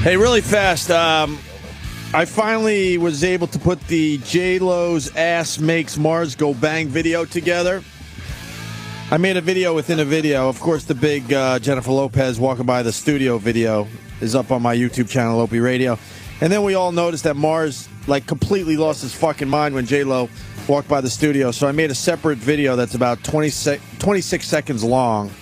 Hey, really fast. I finally was able to put the J-Lo's Ass Makes Mars Go Bang video together. I made a video within a video. Of course, the big Jennifer Lopez walking by the studio video is up on my YouTube channel, Opie Radio. And then we all noticed that Mars, like, completely lost his fucking mind when J-Lo walked by the studio. So I made a separate video that's about 26 seconds long.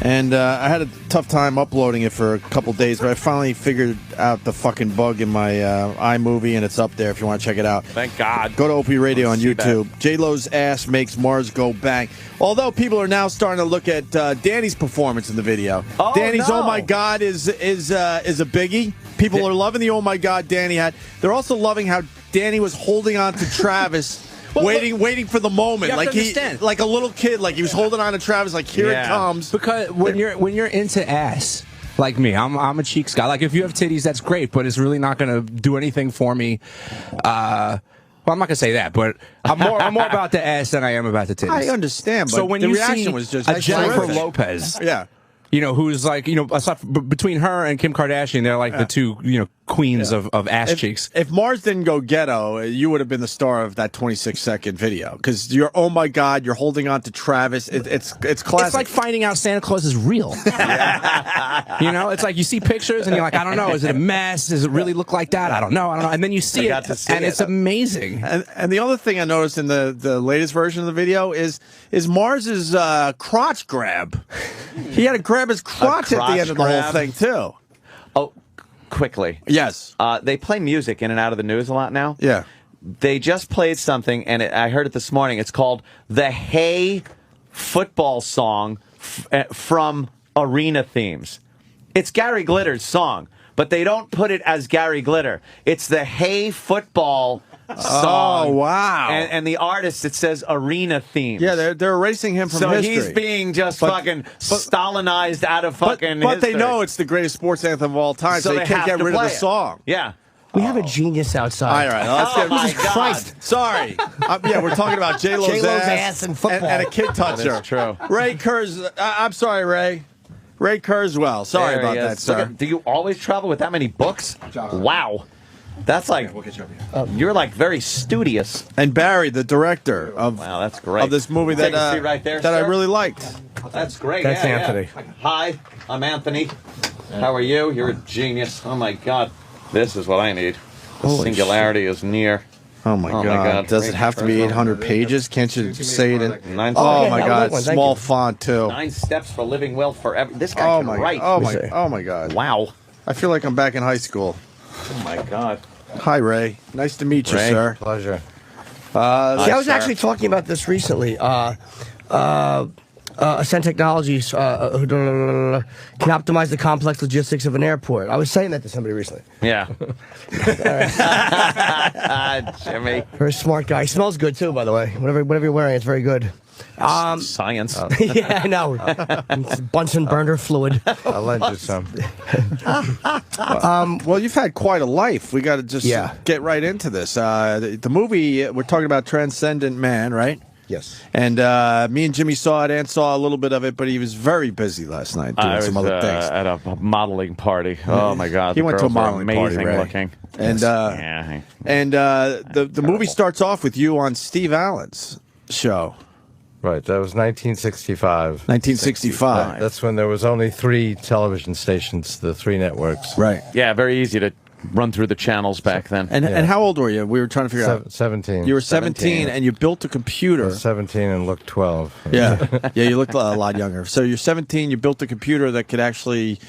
And I had a tough time uploading it for a couple days, but I finally figured out the fucking bug in my iMovie, and it's up there if you want to check it out. Thank God. Go to Opie Radio on YouTube. J-Lo's Ass Makes Mars Go Bang. Although people are now starting to look at Danny's performance in the video. Oh, Danny's no. "Oh My God" is a biggie. People are loving the "Oh My God" Danny had. They're also loving how Danny was holding on to Travis. Waiting for the moment, like like a little kid, like he was holding on to Travis, like here it comes. Because when you're into ass, like me, I'm a cheeks guy. Like if you have titties, that's great, but it's really not going to do anything for me. Well, I'm not gonna say that, but I'm more about the ass than I am about the titties. I understand, but so when the you reaction see was just a Jennifer terrific. Lopez, Yeah. Who's like, between her and Kim Kardashian, they're like the two, queens of ass cheeks. If Mars didn't go ghetto, you would have been the star of that 26-second video. Because you're, "Oh my God," you're holding on to Travis. It's classic. It's like finding out Santa Claus is real. It's like you see pictures and you're like, I don't know, is it a mess? Does it really look like that? I don't know. And then you see it, and it's amazing. And the other thing I noticed in the latest version of the video is Mars's crotch grab. He had to grab his crotch at the end of the whole thing too. Oh, quickly. Yes. They play music in and out of the news a lot now. Yeah. They just played something, and I heard it this morning. It's called the Hey Football Song from Arena Themes. It's Gary Glitter's song, but they don't put it as Gary Glitter. It's the Hey Football song. Oh, wow. And the artist, it says Arena Themes. Yeah, they're erasing him from history. So he's being just fucking Stalinized out of fucking But history. they know it's the greatest sports anthem of all time, so they can't get rid of the song. Yeah. We have a genius outside. All right, let's get my God. Christ. Sorry. Yeah, we're talking about J-Lo's ass and football. and a kid toucher. That's true. Ray Kurz. I'm sorry, Ray. Ray Kurzweil. Sorry There about he that, is. sir. Do you always travel with that many books? Wow. That's like, you're like very studious. And Barry, the director of Wow, that's great. of this movie Take that a seat right there, that I sir. really liked. That's great. That's Yeah, Anthony. yeah. Hi, I'm Anthony. How are you? You're a genius. Oh my God. This is what I need. The Holy singularity is near. Oh my God! Does it have to be 800 pages? Can't you say it in? 9 Oh yeah, my I'll God! make one, thank Small you. font too. 9 steps for living well forever. This guy Oh can my! write. Oh my God! Wow. I feel like I'm back in high school. Oh my God. Hi, Ray. Nice to meet you, Ray. sir. Pleasure. See, I was sir. actually talking about this recently. Ascend Technologies can optimize the complex logistics of an airport. I was saying that to somebody recently. Yeah. Jimmy. Very smart guy. He smells good too, by the way. Whatever you're wearing, it's very good. Science. Yeah, I know. It's Bunsen burner fluid. I'll lend you some. Well, you've had quite a life. We got to just get right into this. The movie we're talking about, Transcendent Man, right? Yes. And me and Jimmy saw it and saw a little bit of it, but he was very busy last night doing I was some other things. at a modeling party. Oh my God. He the went to a girls were modeling party, amazing Ray. looking. And Yeah. the movie starts off with you on Steve Allen's show. Right, that was 1965. 1965. That's when there was only 3 television stations, the 3 networks. Right. Yeah, very easy to run through the channels back then. And how old were you? We were trying to figure out. 17. You were 17 and you built a I computer. was 17 and looked 12. Yeah. Yeah, you looked a lot younger. So you're 17, you built a computer that could actually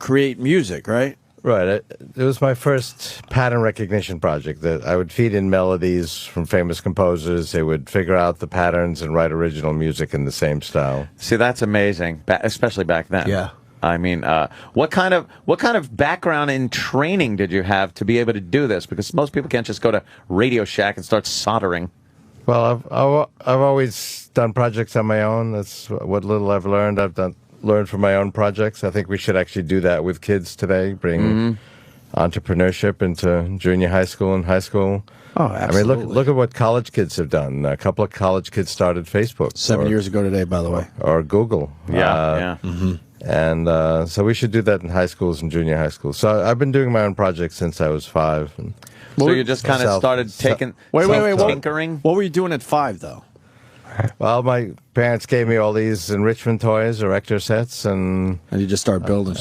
create music, right? Right, it was my first pattern recognition project that I would feed in melodies from famous composers. They would figure out the patterns and write original music in the same style. See, that's amazing, especially back then. Yeah. I mean, what kind of background and training did you have to be able to do this? Because most people can't just go to Radio Shack and start soldering. Well, I've always done projects on my own. That's what little I've learned. I've learned from my own projects. I think we should actually do that with kids today. Bring entrepreneurship into junior high school and high school. Oh, absolutely. I mean, look at what college kids have done. A couple of college kids started Facebook 7 years ago today, by the way. or Google. Yeah, yeah. And so we should do that in high schools and junior high schools. So I've been doing my own projects since I was 5. And So you just kind of started taking tinkering? What were you doing at 5, though? well, my parents gave me all these enrichment toys, erector sets, and you just start building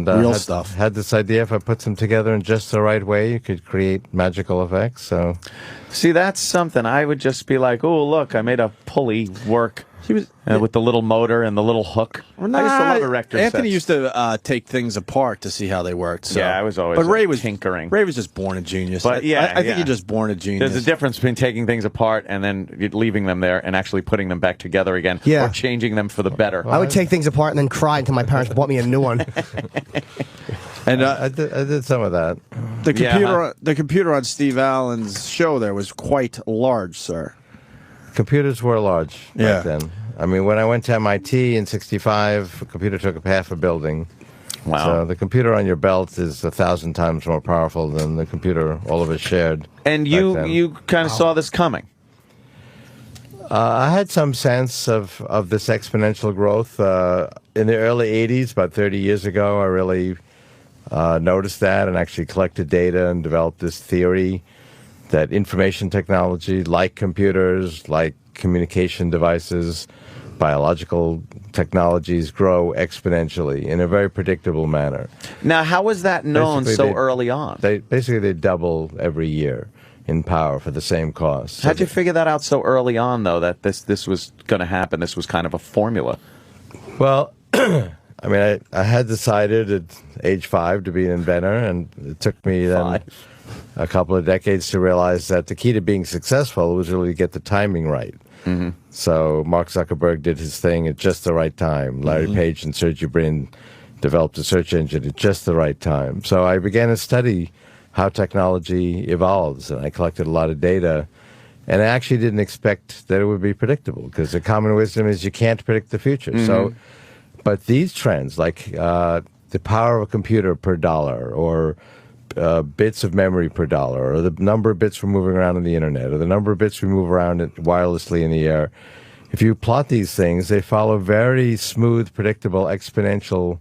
real stuff. Had this idea if I put them together in just the right way, you could create magical effects. So, see, that's something. I would just be like, "Oh, look, I made a pulley work." He was with the little motor and the little hook. Well, I used to love erector Anthony sets. used to take things apart to see how they worked. So. Yeah, I was always But Ray was tinkering. Ray was just born a genius. But yeah, I think you're just born a genius. There's a difference between taking things apart and then leaving them there and actually putting them back together again, Yeah. or changing them for the better. I would take things apart and then cry until my parents bought me a new one. And I did some of that. the computer on Steve Allen's show there was quite large, sir. Computers were large Yeah. back then. I mean, when I went to MIT in '65, a computer took up half a building. Wow. So the computer on your belt is 1,000 times more powerful than the computer all of us shared. And back you then. you kind of saw this coming. I had some sense of this exponential growth. In the early 80s, about 30 years ago, I really noticed that and actually collected data and developed this theory that information technology, like computers, like communication devices, biological technologies, grow exponentially in a very predictable manner. Now, how was that known Basically, so early on? They double every year in power for the same cost. How'd you figure that out so early on, though, that this was going to happen? This was kind of a formula. Well, I mean, I had decided at age 5 to be an inventor, and it took me then a couple of decades to realize that the key to being successful was really to get the timing right. Mm-hmm. So Mark Zuckerberg did his thing at just the right time. Larry Page and Sergey Brin developed a search engine at just the right time. So I began to study how technology evolves, and I collected a lot of data. And I actually didn't expect that it would be predictable, because the common wisdom is you can't predict the future. So, but these trends, like the power of a computer per dollar, or bits of memory per dollar, or the number of bits we're moving around on the internet, or the number of bits we move around wirelessly in the air. If you plot these things, they follow very smooth, predictable, exponential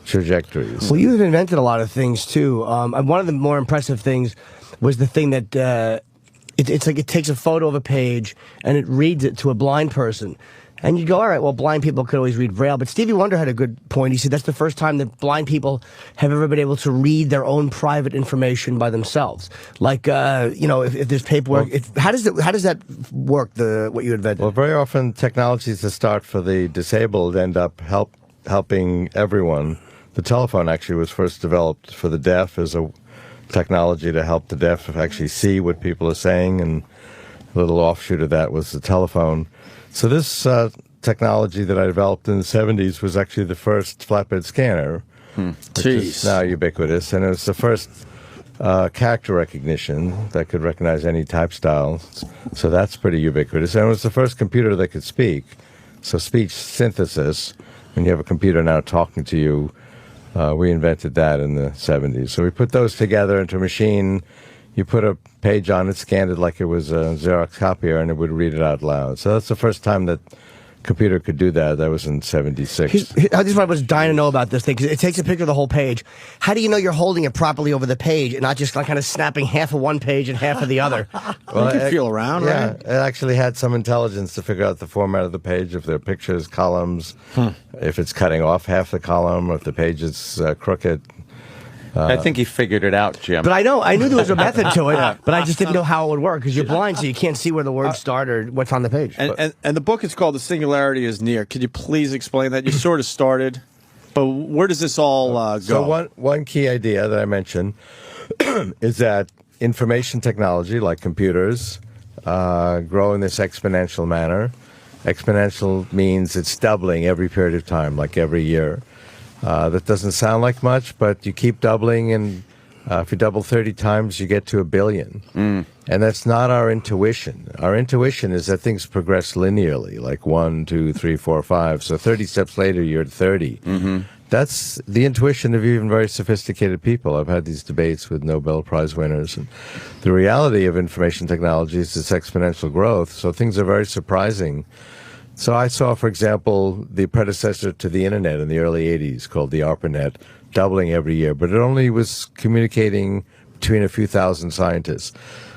trajectories. Well, you've invented a lot of things too. One of the more impressive things was the thing that it's like it takes a photo of a page and it reads it to a blind person. And you go, all right, well, blind people could always read Braille. But Stevie Wonder had a good point. He said that's the first time that blind people have ever been able to read their own private information by themselves. Like, if there's paperwork, how does that work? What you invented? Well, very often technologies that start for the disabled end up helping everyone. The telephone actually was first developed for the deaf as a technology to help the deaf actually see what people are saying, and a little offshoot of that was the telephone. So this technology that I developed in the 70s was actually the first flatbed scanner, which is now ubiquitous, and it was the first character recognition that could recognize any type style. So that's pretty ubiquitous. And it was the first computer that could speak. So speech synthesis, when you have a computer now talking to you, we invented that in the 70s. So we put those together into a machine. You put a page on it, scanned it like it was a Xerox copier, and it would read it out loud. So that's the first time that computer could do that. That was in '76. I just was dying to know about this thing, because it takes a picture of the whole page. How do you know you're holding it properly over the page and not just like kind of snapping half of one page and half of the other? Well, you can feel around, yeah, right? It actually had some intelligence to figure out the format of the page, if there are pictures, columns, if it's cutting off half the column, or if the page is crooked. I think he figured it out, Jim. But I knew there was a method to it, but I just didn't know how it would work, because you're blind, so you can't see where the words start or what's on the page. And the book is called The Singularity is Near. Could you please explain that? You sort of started, but where does this all go? So one key idea that I mentioned is that information technology, like computers, grow in this exponential manner. Exponential means it's doubling every period of time, like every year. That doesn't sound like much, but you keep doubling, and if you double 30 times, you get to 1 billion. And that's not our intuition. Our intuition is that things progress linearly, like 1, 2, 3, 4, 5. So 30 steps later, you're at 30. That's the intuition of even very sophisticated people. I've had these debates with Nobel Prize winners. And the reality of information technology is its exponential growth. So things are very surprising So I saw, for example, the predecessor to the internet in the early 80s called the ARPANET doubling every year, but it only was communicating between a few thousand scientists.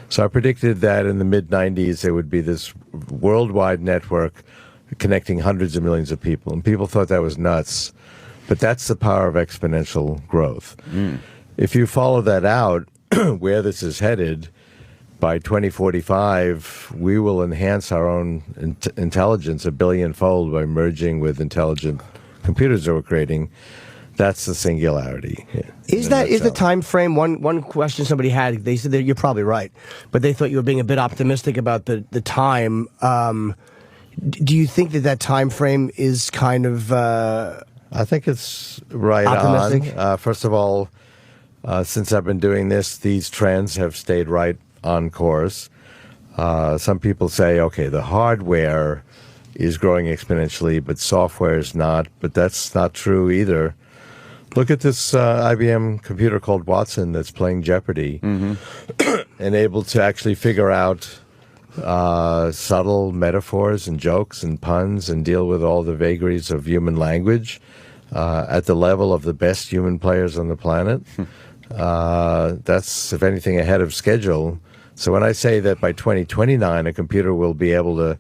So I predicted that in the mid-90s there would be this worldwide network connecting hundreds of millions of people, and people thought that was nuts. But that's the power of exponential growth. If you follow that out, where this is headed, by 2045, we will enhance our own intelligence a billion-fold by merging with intelligent computers that we're creating. That's the singularity. Is the time frame one question somebody had? They said that you're probably right, but they thought you were being a bit optimistic about the time. Do you think that time frame is kind of? I think it's right optimistic? on. First of all, since I've been doing this, these trends have stayed right on course. Some people say, okay, the hardware is growing exponentially, but software is not. But that's not true either. Look at this IBM computer called Watson that's playing Jeopardy and able to actually figure out subtle metaphors and jokes and puns and deal with all the vagaries of human language at the level of the best human players on the planet. That's, if anything, ahead of schedule. So when I say that by 2029 a computer will be able to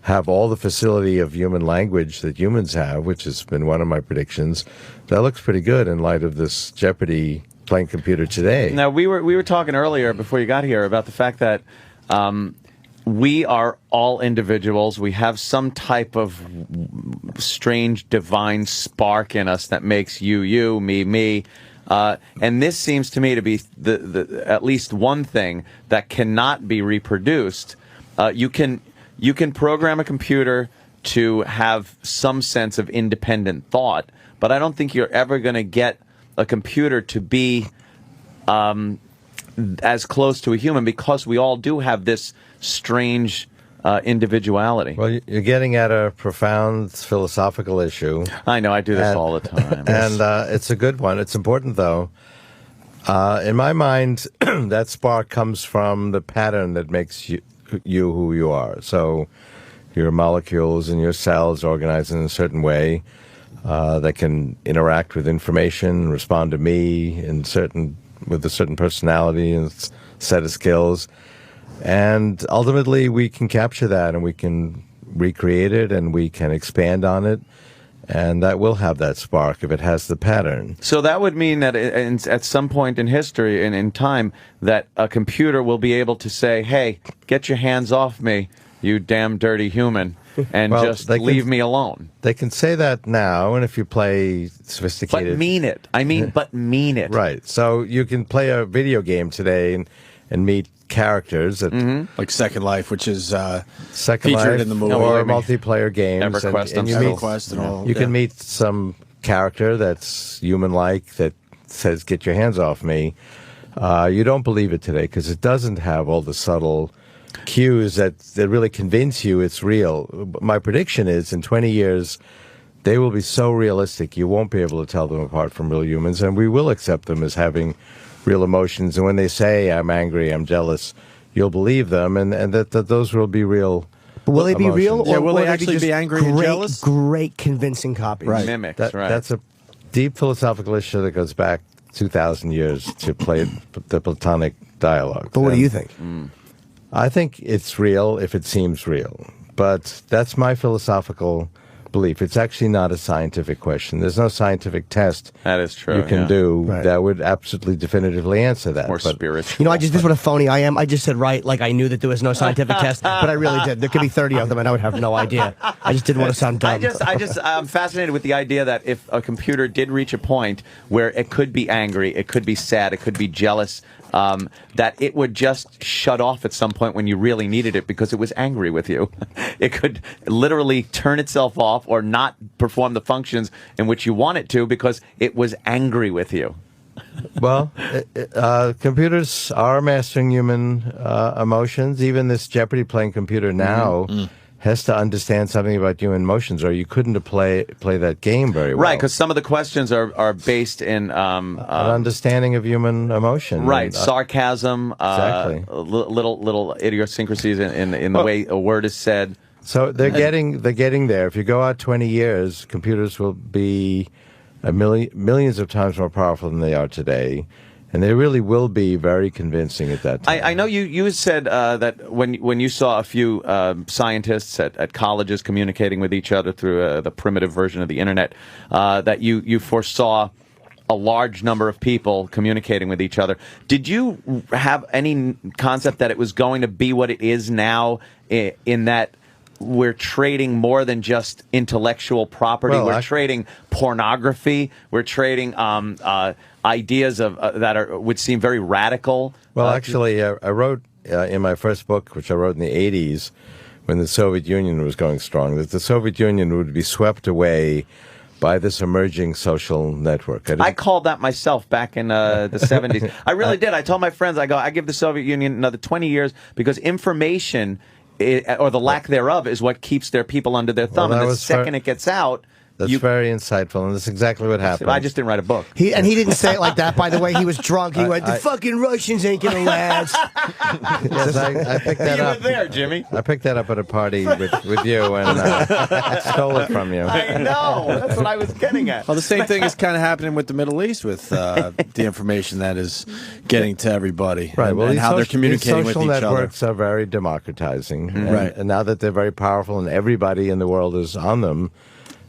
have all the facility of human language that humans have, which has been one of my predictions, that looks pretty good in light of this Jeopardy playing computer today. Now, we were talking earlier before you got here about the fact that we are all individuals. We have some type of strange divine spark in us that makes you, me. And this seems to me to be the at least one thing that cannot be reproduced. You can program a computer to have some sense of independent thought, but I don't think you're ever going to get a computer to be as close to a human, because we all do have this strange individuality. Well, you're getting at a profound philosophical issue. I know, I do this all the time. And it's a good one. It's important, though. In my mind, that spark comes from the pattern that makes you who you are. So your molecules and your cells organized in a certain way that can interact with information, respond to me with a certain personality and set of skills. And ultimately, we can capture that, and we can recreate it, and we can expand on it, and that will have that spark if it has the pattern. So that would mean that at some point in history and in time, that a computer will be able to say, hey, get your hands off me, you damn dirty human, and just leave me alone. They can say that now, and if you play sophisticated... But mean it. I mean, but mean it. Right. So you can play a video game today and meet characters that like Second Life, which is Second featured Life in the movie, or multiplayer games, EverQuest, and you meet EverQuest and all. you can meet some character that's human-like that says, "Get your hands off me." You don't believe it today because it doesn't have all the subtle cues that really convince you it's real. My prediction is in 20 years they will be so realistic you won't be able to tell them apart from real humans, and we will accept them as having real emotions. And when they say, I'm angry, I'm jealous, you'll believe them, and that those will be real. But will they be real, or Yeah, will they they actually be angry and jealous? Great convincing copies. Right. Mimics, right. That's a deep philosophical issue that goes back 2,000 years to play the Platonic dialogue. But what do you think? I think it's real if it seems real. But that's my philosophical belief. It's actually not a scientific question. There's no scientific test That is true, you can yeah. do Right. that would absolutely definitively answer that. Or But spiritual. You know, this is what a phony I am. I just said right, like I knew that there was no scientific test, but I really did. There could be 30 of them, and I would have no idea. I just didn't want to sound dumb. I'm fascinated with the idea that if a computer did reach a point where it could be angry, it could be sad, it could be jealous, that it would just shut off at some point when you really needed it because it was angry with you. It could literally turn itself off or not perform the functions in which you want it to because it was angry with you. Well, computers are mastering human emotions. Even this Jeopardy playing computer now has to understand something about human emotions, or you couldn't play that game very well. Right, because some of the questions are based in an understanding of human emotion. right, And, sarcasm, exactly. little idiosyncrasies in the way a word is said. So they're getting there. If you go out 20 years, computers will be millions of times more powerful than they are today. And they really will be very convincing at that time. I know you said that when you saw a few scientists at colleges communicating with each other through the primitive version of the internet, that you foresaw a large number of people communicating with each other. Did you have any concept that it was going to be what it is now, in that we're trading more than just intellectual property? We're trading pornography. We're trading ideas of that would seem very radical. Well, actually, I wrote in my first book, which I wrote in the 80s, when the Soviet Union was going strong, that the Soviet Union would be swept away by this emerging social network. I called that myself back in the 70s. I really did. I told my friends, I give the Soviet Union another 20 years because information, or the lack thereof, is what keeps their people under their thumb. And the second it gets out... That's very insightful, and that's exactly what happened. I just didn't write a book. He didn't say it like that, by the way. He was drunk. He went, the fucking Russians ain't going to last. Yes, I picked that up. You were there, Jimmy. I picked that up at a party with you and stole it from you. I know. That's what I was getting at. Well, the same thing is kind of happening with the Middle East with the information that is getting to everybody. Right. And, well, and how they're communicating with each other. Social networks are very democratizing. Mm-hmm. Right. And now that they're very powerful and everybody in the world is on them,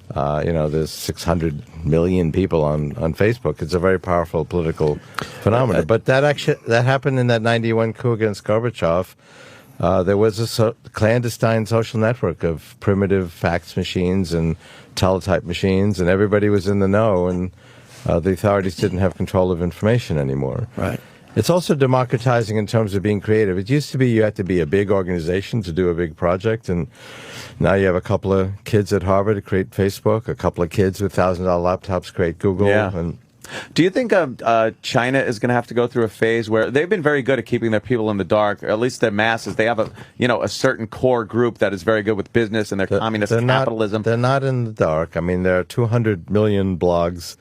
there's 600 million people on Facebook. It's a very powerful political phenomenon. But that happened in that 91 coup against Gorbachev. There was a clandestine social network of primitive fax machines and teletype machines, and everybody was in the know, and the authorities didn't have control of information anymore. Right. It's also democratizing in terms of being creative. It used to be you had to be a big organization to do a big project, and now you have a couple of kids at Harvard to create Facebook, a couple of kids with $1,000 laptops create Google. Yeah. And do you think China is going to have to go through a phase where they've been very good at keeping their people in the dark, or at least their masses? They have a certain core group that is very good with business and their communist capitalism. They're not in the dark. I mean, there are 200 million blogs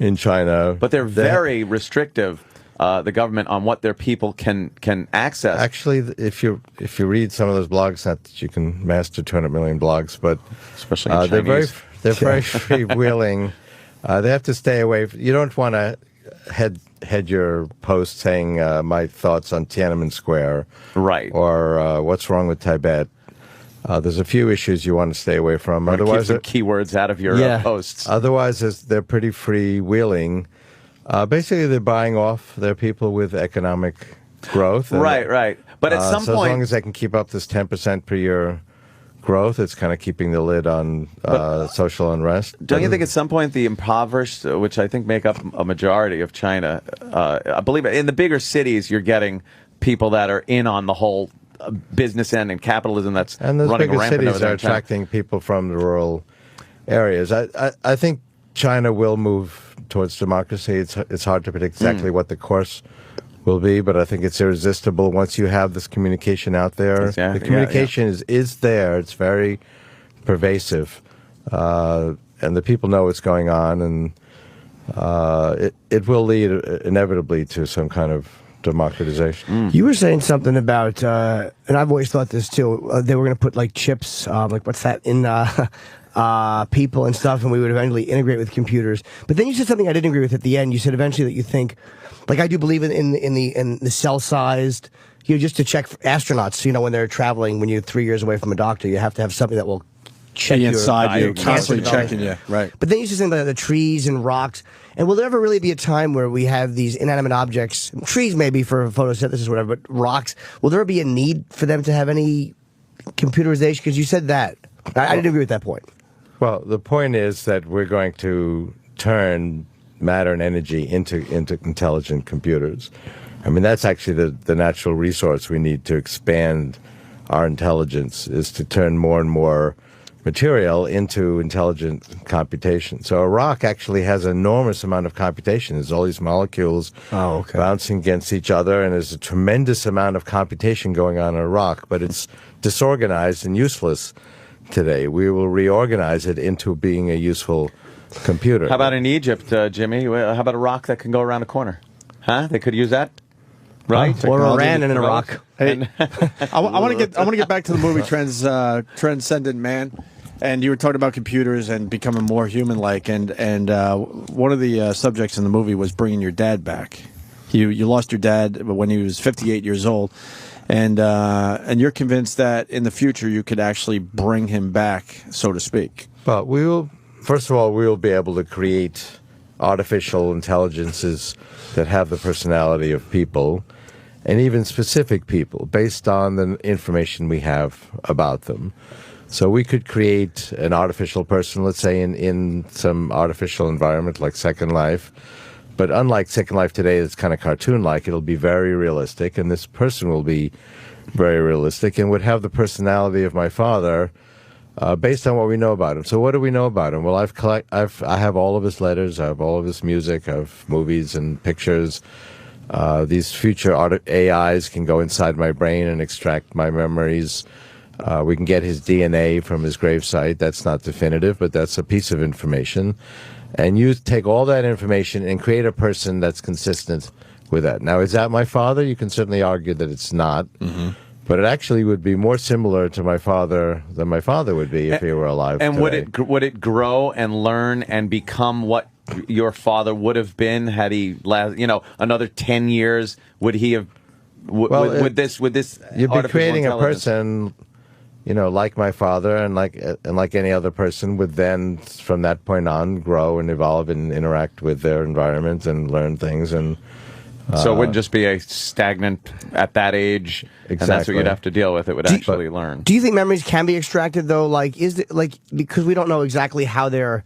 in China. But they're very restrictive. The government on what their people can access. Actually, if you read some of those blogs, not that you can master 200 million blogs, but especially in they're very freewheeling. They have to stay away. You don't want to head your post saying my thoughts on Tiananmen Square, right? Or what's wrong with Tibet. There's a few issues you want to stay away from. Otherwise, keep some keywords out of your posts. Otherwise, they're pretty freewheeling. Basically, they're buying off their people with economic growth. Right. But at some point... as long as they can keep up this 10% per year growth, it's kind of keeping the lid on social unrest. Don't you think at some point the impoverished, which I think make up a majority of China, I believe in the bigger cities, you're getting people that are in on the whole business end and capitalism that's running rampant over there. And those bigger cities are attracting people from the rural areas. I think China will move towards democracy. It's hard to predict exactly what the course will be, but I think it's irresistible once you have this communication out there. The communication is there. It's very pervasive, and the people know what's going on, and it will lead inevitably to some kind of democratization. You were saying something about, and I've always thought this too, they were going to put like chips, like what's that, in people and stuff, and we would eventually integrate with computers. But then you said something I didn't agree with at the end. You said eventually that you think, like I do believe in the cell-sized, just to check for astronauts, when they're traveling, when you're 3 years away from a doctor, you have to have something that will check inside you, constantly checking you. Right. But then you said something about the trees and rocks. And will there ever really be a time where we have these inanimate objects, trees maybe for photosynthesis or whatever, but rocks, will there be a need for them to have any computerization? Because you said that. I didn't agree with that point. Well, the point is that we're going to turn matter and energy into intelligent computers. I mean, that's actually the natural resource we need to expand our intelligence, is to turn more and more material into intelligent computation. So a rock actually has an enormous amount of computation. There's all these molecules bouncing against each other, and there's a tremendous amount of computation going on in a rock, but it's disorganized and useless today. We will reorganize it into being a useful computer. How about in Egypt, Jimmy? How about a rock that can go around a corner? Huh? They could use that? right? Or Technology Iran and develops. Iraq. Hey, I want to get back to the movie Transcendent Man, and you were talking about computers and becoming more human-like, and one of the subjects in the movie was bringing your dad back. You lost your dad when he was 58 years old, and you're convinced that in the future you could actually bring him back, so to speak. Well, first of all, we will be able to create artificial intelligences that have the personality of people, and even specific people, based on the information we have about them. So we could create an artificial person, let's say in some artificial environment like Second Life. But unlike Second Life today, it's kind of cartoon-like. It'll be very realistic, and this person will be very realistic and would have the personality of my father, based on what we know about him. So what do we know about him? Well, I have all of his letters, I have all of his music, I have movies and pictures. These future AIs can go inside my brain and extract my memories. We can get his DNA from his gravesite. That's not definitive, but that's a piece of information. And you take all that information and create a person that's consistent with that. Now, is that my father? You can certainly argue that it's not. Mm-hmm. But it actually would be more similar to my father than my father would be if he were alive And today. would it grow and learn and become what your father would have been had he another 10 years? Would he have? Would this? You'd be creating a intelligence- person, like my father, and like any other person, would then, from that point on, grow and evolve and interact with their environment and learn things. And So it wouldn't just be a stagnant at that age, and that's what Exactly. you'd have to deal with. It would actually learn. Do you think memories can be extracted though? Because we don't know exactly how they're.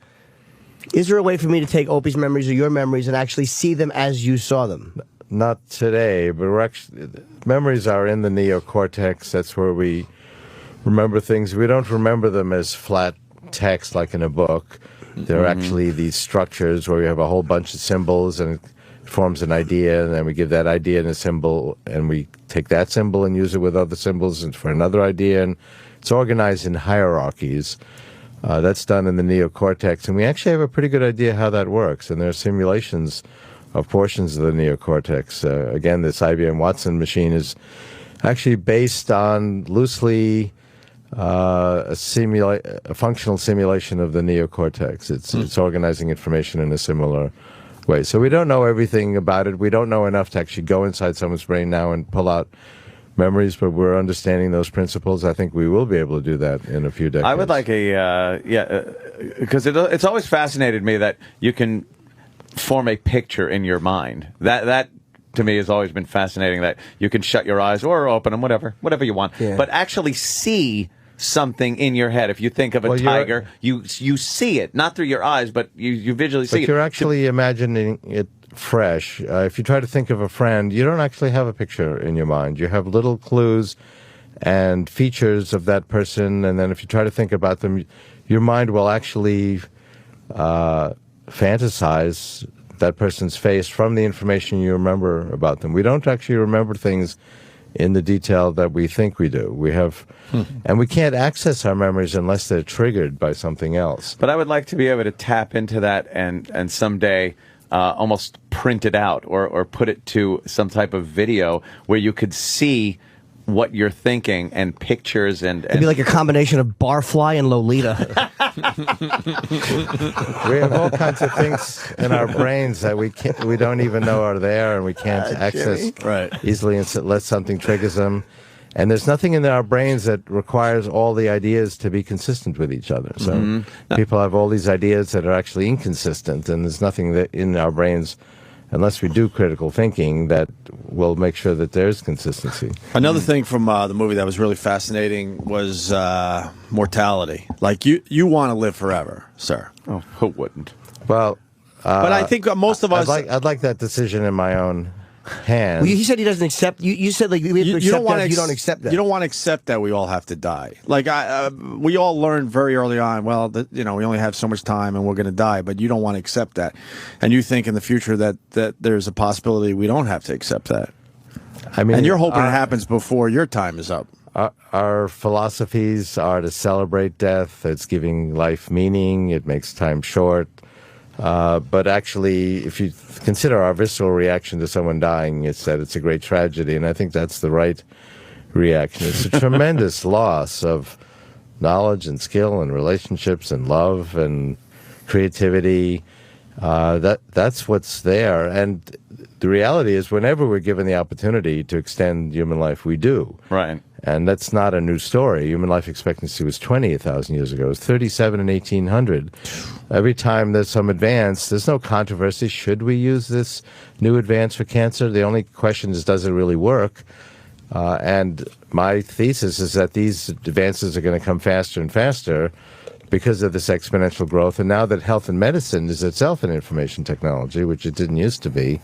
Is there a way for me to take Opie's memories or your memories and actually see them as you saw them? not today, but memories are in the neocortex. That's where we remember things. We don't remember them as flat text like in a book. They're actually these structures where we have a whole bunch of symbols and it forms an idea, and then we give that idea a symbol, and we take that symbol and use it with other symbols and for another idea, and it's organized in hierarchies. That's done in the neocortex, and we actually have a pretty good idea how that works, and there are simulations of portions of the neocortex. Again, this IBM Watson machine is actually based on loosely a functional simulation of the neocortex. It's organizing information in a similar way. So we don't know everything about it. We don't know enough to actually go inside someone's brain now and pull out memories, but we're understanding those principles. I think we will be able to do that in a few decades. I would like because it's always fascinated me that you can form a picture in your mind. That to me has always been fascinating, that you can shut your eyes or open them, whatever you want, but actually see something in your head. If you think of a tiger, you see it, not through your eyes, but you visually see it. But you're actually imagining it fresh. If you try to think of a friend, you don't actually have a picture in your mind. You have little clues and features of that person, and then if you try to think about them, your mind will actually fantasize that person's face from the information you remember about them. We don't actually remember things in the detail that we think we do. We have, and we can't access our memories unless they're triggered by something else. But I would like to be able to tap into that and someday almost print it out or put it to some type of video where you could see what you're thinking and pictures and It'd be like a combination of Barfly and Lolita. We have all kinds of things in our brains that we don't even know are there, and we can't access easily unless something triggers them. And there's nothing in our brains that requires all the ideas to be consistent with each other. So people have all these ideas that are actually inconsistent, and there's nothing that in our brains, unless we do critical thinking, that will make sure that there's consistency. Another thing from the movie that was really fascinating was mortality. Like, you want to live forever, sir. Oh, who wouldn't? Well, but I think most of us... I'd like that decision in my own hands. Well, he said he doesn't accept. You said like we have to accept that. You don't accept that. You don't want to accept that we all have to die. Like we all learned very early on. Well, we only have so much time, and we're going to die. But you don't want to accept that, and you think in the future that there's a possibility we don't have to accept that. I mean, and you're hoping it happens before your time is up. Our philosophies are to celebrate death. It's giving life meaning. It makes time short. But actually, if you consider our visceral reaction to someone dying, it's that it's a great tragedy, and I think that's the right reaction. It's a tremendous loss of knowledge and skill and relationships and love and creativity. That's what's there. And the reality is, whenever we're given the opportunity to extend human life, we do. Right. And that's not a new story. Human life expectancy was 20 1,000 years ago. It was 37 in 1800. Every time there's some advance, there's no controversy. Should we use this new advance for cancer? The only question is, does it really work? And my thesis is that these advances are going to come faster and faster because of this exponential growth. And now that health and medicine is itself an information technology, which it didn't used to be,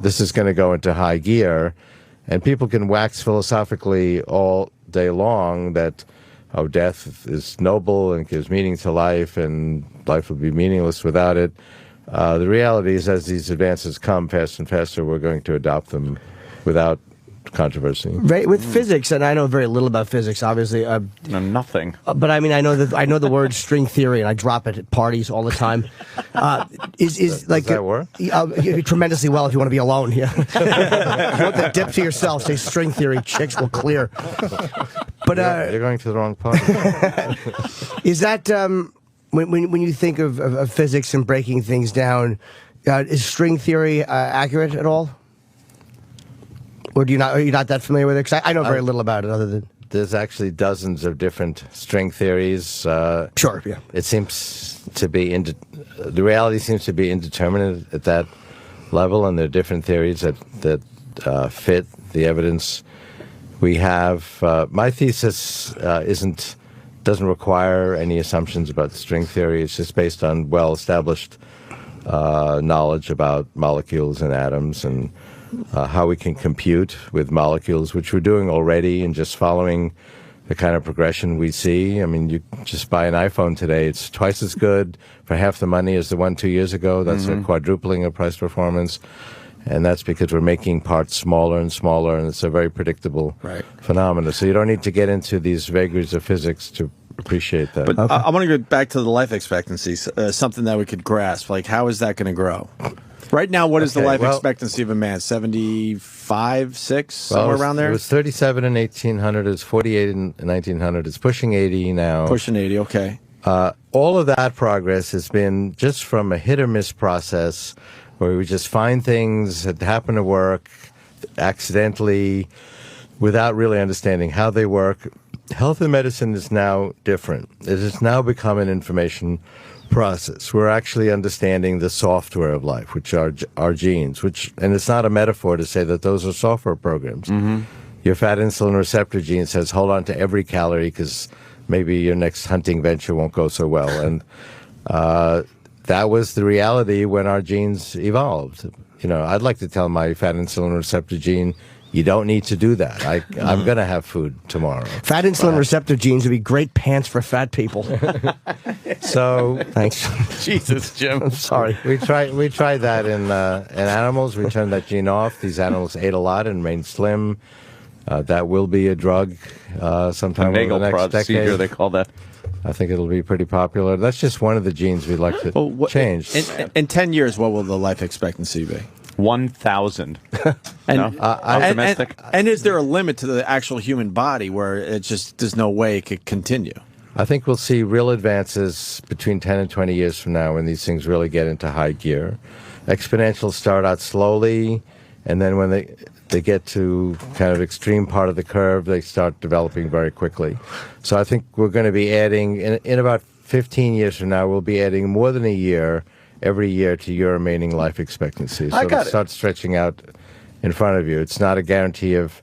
this is going to go into high gear. And people can wax philosophically all day long that, death is noble and gives meaning to life, and life would be meaningless without it. The reality is, as these advances come faster and faster, we're going to adopt them without controversy. Right, with physics, and I know very little about physics, obviously. No, nothing. But I mean, I know the word string theory, and I drop it at parties all the time. Does that work? Tremendously well if you want to be alone. Yeah, you want the dip to yourself. Say string theory, chicks will clear. But you're going to the wrong party. Is that when you think of physics and breaking things down, is string theory accurate at all? Or are you not that familiar with it? Because I know very little about it, other than there's actually dozens of different string theories. Sure, yeah. It seems to be the reality seems to be indeterminate at that level, and there are different theories that fit the evidence we have. My thesis doesn't require any assumptions about string theory. It's just based on well-established knowledge about molecules and atoms and how we can compute with molecules, which we're doing already, and just following the kind of progression we see. I mean, you just buy an iPhone today, it's twice as good for half the money as the one 2 years ago. That's a quadrupling of price performance. And that's because we're making parts smaller and smaller, and it's a very predictable phenomenon. So you don't need to get into these vagaries of physics to appreciate that. But I want to go back to the life expectancy, something that we could grasp. Like, how is that going to grow? Right now, what is the life expectancy of a man? 75, 6, somewhere around there? It was 37 in 1800. It was 48 in 1900. It's pushing 80 now. Pushing 80, okay. All of that progress has been just from a hit-or-miss process where we just find things that happen to work accidentally without really understanding how they work. Health and medicine is now different. It has now become an information process. We're actually understanding the software of life, which are our genes, and it's not a metaphor to say that those are software programs. Your fat insulin receptor gene says, hold on to every calorie because maybe your next hunting venture won't go so well. And that was the reality when our genes evolved. You know, I'd like to tell my fat insulin receptor gene, you don't need to do that. I'm going to have food tomorrow. Fat insulin receptor genes would be great pants for fat people. So thanks. Jesus, Jim. I'm sorry. We tried that in animals. We turned that gene off. These animals ate a lot and remained slim. That will be a drug sometime over the next decade. They call that. I think it'll be pretty popular. That's just one of the genes we'd like to change. In 10 years, what will the life expectancy be? 1,000. Optimistic. And is there a limit to the actual human body where it just there's no way it could continue? I think we'll see real advances between 10 and 20 years from now when these things really get into high gear. Exponentials start out slowly, and then when they get to kind of extreme part of the curve, they start developing very quickly. So I think we're going to be adding, in about 15 years from now, we'll be adding more than a year every year to your remaining life expectancy. So it'll start stretching out in front of you. It's not a guarantee of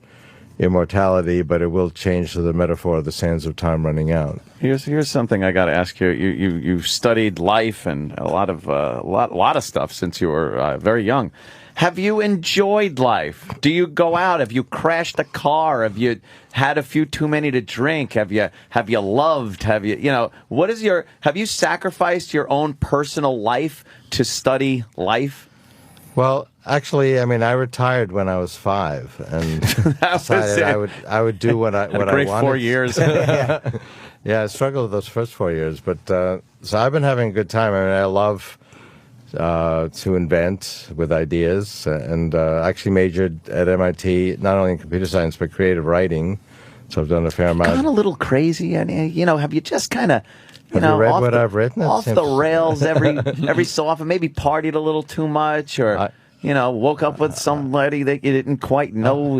immortality, but it will change to the metaphor of the sands of time running out. Here's something I got to ask you. You've studied life and a lot of stuff since you were very young. Have you enjoyed life? Do you go out? Have you crashed a car? Have you had a few too many to drink? Have you loved? Have you sacrificed your own personal life to study life? Well, actually, I mean, I retired when I was 5, and decided I would do what I Great wanted. 4 years. Yeah, I struggled with those first 4 years, but so I've been having a good time. I mean, I love to invent with ideas, and actually majored at MIT not only in computer science but creative writing. So I've done a fair amount. Gone a little crazy, and have you just kind of, Have you read what I've written? off the rails every so often? Maybe partied a little too much, or woke up with somebody that you didn't quite know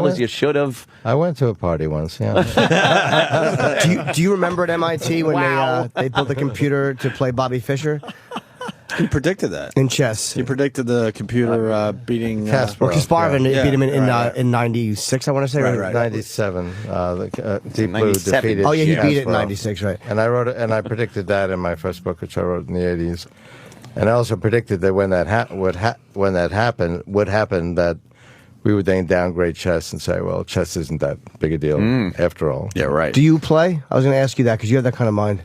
as you should have. I went to a party once. Yeah. Do you remember at MIT when Wow. they built a computer to play Bobby Fischer You predicted that. in chess? You predicted the computer beating Kasparov. Well, Kasparov Yeah. beat him in Right. in '96, I want to say. Right. 97. Deep Blue 97. defeated. Oh yeah, he beat it in Kasparov. '96, right? And I wrote it, and I predicted that in my first book, which I wrote in the '80s. And I also predicted that when that would happen, that we would then downgrade chess and say, well, chess isn't that big a deal after all. Yeah, right. Do you play? I was going to ask you that because you have that kind of mind.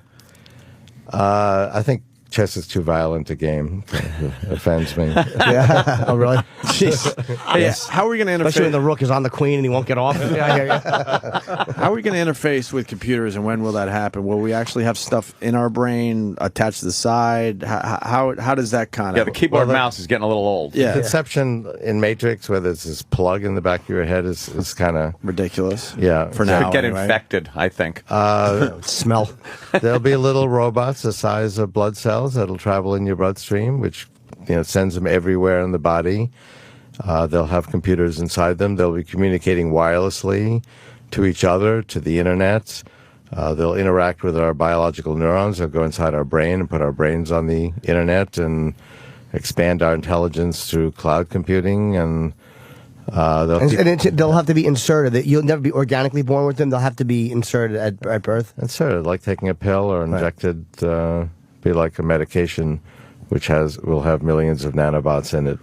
I think chess is too violent a game. It offends me. Yeah. Oh really? Jeez. Hey, how are we going to Especially when interface? the rook is on the queen and he won't get off. Yeah, I hear you. How are we going to interface with computers, and when will that happen? Will we actually have stuff in our brain attached to the side? How does that kind Yeah, of? the keyboard Well, mouse is getting a little old. Yeah, Conception in Matrix, where there's this plug in the back of your head, is kind of ridiculous. Yeah, for so- now. Could get anyway. infected, I think. Smell. There'll be little robots the size of blood cells that'll travel in your bloodstream, which sends them everywhere in the body. They'll have computers inside them. They'll be communicating wirelessly to each other, to the internet. They'll interact with our biological neurons. They'll go inside our brain and put our brains on the internet and expand our intelligence through cloud computing. And They'll have to be inserted. You'll never be organically born with them. They'll have to be inserted at birth. It's sort of like taking a pill or injected, be like a medication, which will have millions of nanobots in it.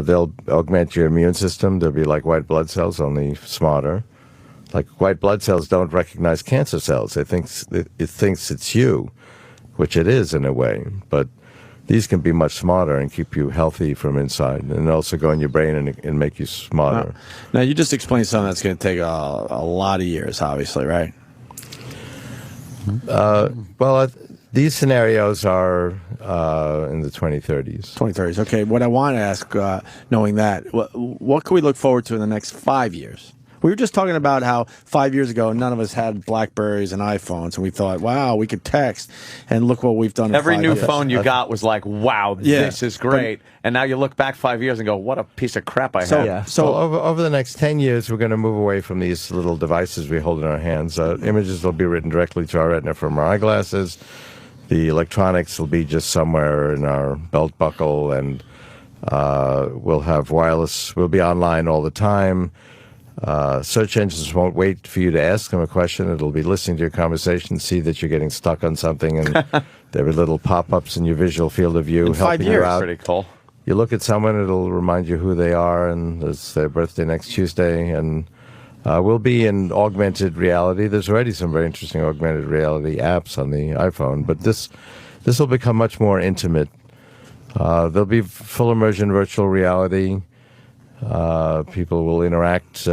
They'll augment your immune system. They'll be like white blood cells, only smarter. Like white blood cells don't recognize cancer cells. It thinks it's you, which it is in a way. But these can be much smarter and keep you healthy from inside, and also go in your brain and make you smarter. Now, you just explained something that's going to take a lot of years, obviously, right? These scenarios are in the 2030s. 2030s. Okay, what I want to ask, knowing that, what can we look forward to in the next 5 years? We were just talking about how 5 years ago, none of us had BlackBerries and iPhones, and we thought, wow, we could text, and look what we've done Every in 5 new years. phone you got was like, wow, Yeah. this is great. And now you look back 5 years and go, what a piece of crap I had. Yeah. So over the next 10 years, we're going to move away from these little devices we hold in our hands. Images will be written directly to our retina from our eyeglasses. The electronics will be just somewhere in our belt buckle, and we'll have wireless. We'll be online all the time. Search engines won't wait for you to ask them a question. It'll be listening to your conversation, see that you're getting stuck on something, and there are little pop-ups in your visual field of view In 5 helping you years. out. Pretty cool. You look at someone, it'll remind you who they are, and it's their birthday next Tuesday, and we'll be in augmented reality. There's already some very interesting augmented reality apps on the iPhone, but this will become much more intimate. There'll be full immersion virtual reality. People will interact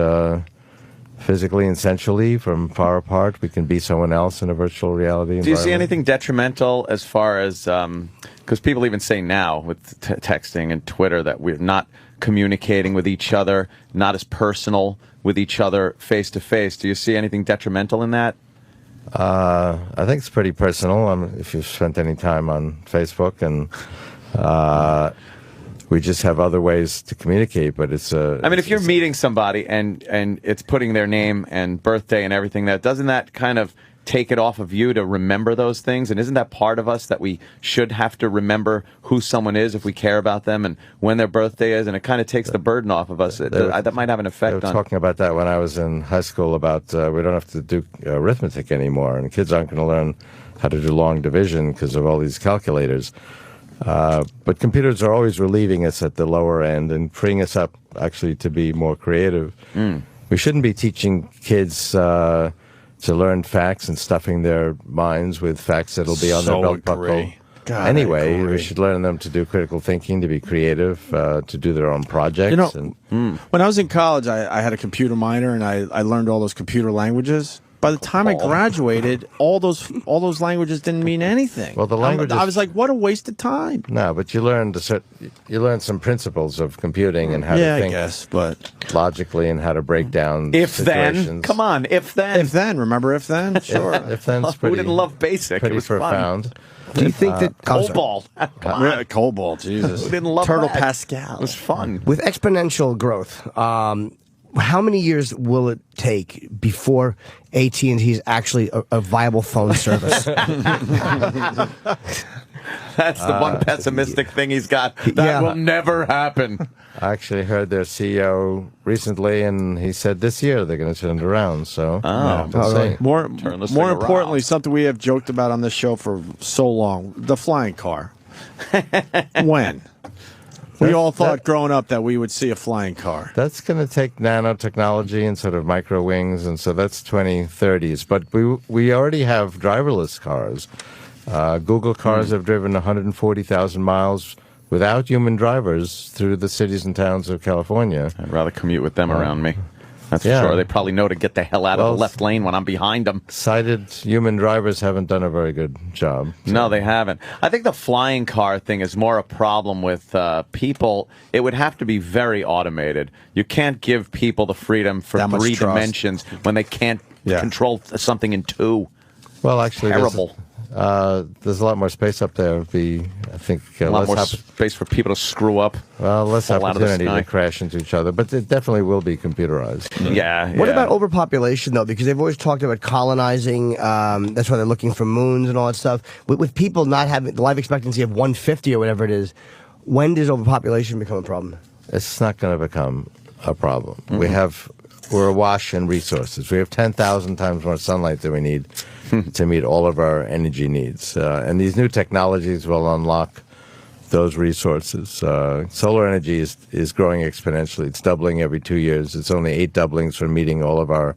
physically and sensually from far apart. We can be someone else in a virtual reality Do you see environment. anything detrimental as far as, because people even say now with texting and Twitter that we're not communicating with each other, not as personal with each other face to face. Do you see anything detrimental in that? I think it's pretty personal. If you've spent any time on Facebook, and we just have other ways to communicate, but it's I mean, if you're meeting somebody and it's putting their name and birthday and everything, doesn't that kind of take it off of you to remember those things? And isn't that part of us that we should have to remember who someone is if we care about them and when their birthday is? And it kind of takes the burden off of us. That might have an They effect were on. talking about that when I was in high school about we don't have to do arithmetic anymore, and kids aren't going to learn how to do long division because of all these calculators. But computers are always relieving us at the lower end and freeing us up actually to be more creative. We shouldn't be teaching kids to learn facts and stuffing their minds with facts that'll be on their belt buckle God, anyway. I agree. We should learn them to do critical thinking, to be creative, to do their own projects. When I was in college, I had a computer minor, and I learned all those computer languages. By the time I graduated, all those languages didn't mean anything. Well, the languages, I was like, what a waste of time. No, but you learned some principles of computing and how to think but logically and how to break down situations. Then, come on, if then, remember if then? Sure. If then's pretty. Who didn't love basic? Pretty It was profound. fun. Do you think that Cobalt. Come on. Cobalt, Jesus. Who didn't love Turtle that? Pascal. It was fun. with exponential growth, how many years will it take before AT&T is actually a viable phone service? That's the one pessimistic thing he's got. That will never happen. I actually heard their CEO recently, and he said this year they're going to turn it around. So, we'll see. More this more thing importantly, around. something we have joked about on this show for so long: the flying car. When? We all thought growing up that we would see a flying car. That's going to take nanotechnology and sort of micro wings, and so that's 2030s. But we already have driverless cars. Google cars have driven 140,000 miles without human drivers through the cities and towns of California. I'd rather commute with them around me. That's for Yeah. sure. They probably know to get the hell out of the left lane when I'm behind them. Sighted human drivers haven't done a very good job. No, they haven't. I think the flying car thing is more a problem with people. It would have to be very automated. You can't give people the freedom for That much 3 trust. dimensions when they can't control something in 2. Well, actually, Terrible. there's a lot more space up there. I think A lot less more space for people to screw up. less fall out of the opportunity sky. to crash into each other, but it definitely will be computerized. Yeah. What about overpopulation, though? Because they've always talked about colonizing. That's why they're looking for moons and all that stuff. With people not having the life expectancy of 150 or whatever it is, when does overpopulation become a problem? It's not going to become a problem. We're awash in resources. We have 10,000 times more sunlight than we need to meet all of our energy needs. And these new technologies will unlock those resources. Solar energy is growing exponentially. It's doubling every 2 years. It's only 8 doublings for meeting all of our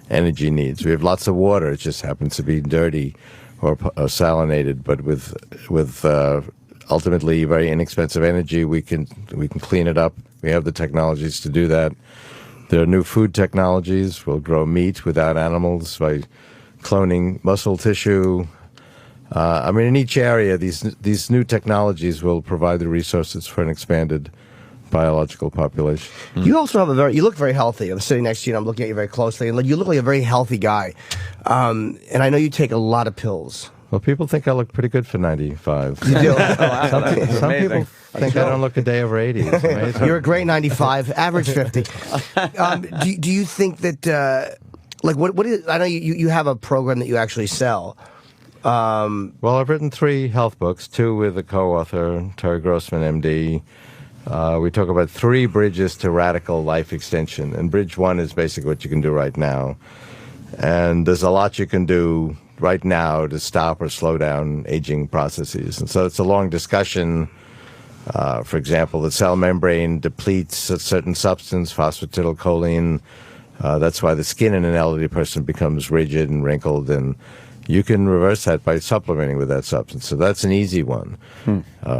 energy needs. We have lots of water. It just happens to be dirty or salinated, but with ultimately very inexpensive energy, we can clean it up. We have the technologies to do that. There are new food technologies. We'll grow meat without animals by cloning muscle tissue. In each area, these new technologies will provide the resources for an expanded biological population. You also have you look very healthy. I'm sitting next to you and I'm looking at you very closely, and you look like a very healthy guy. And I know you take a lot of pills. Well, people think I look pretty good for 95. You do. Some people think I don't look a day over 80. It's amazing. You're a great 95, average 50. Do you think that, what is, I know you have a program that you actually sell. Well, I've written 3 health books, 2 with a co-author, Terry Grossman, MD. We talk about 3 bridges to radical life extension. And bridge 1 is basically what you can do right now. And there's a lot you can do right now to stop or slow down aging processes. And so it's a long discussion. For example, the cell membrane depletes a certain substance, phosphatidylcholine. That's why the skin in an elderly person becomes rigid and wrinkled, and you can reverse that by supplementing with that substance. So that's an easy one.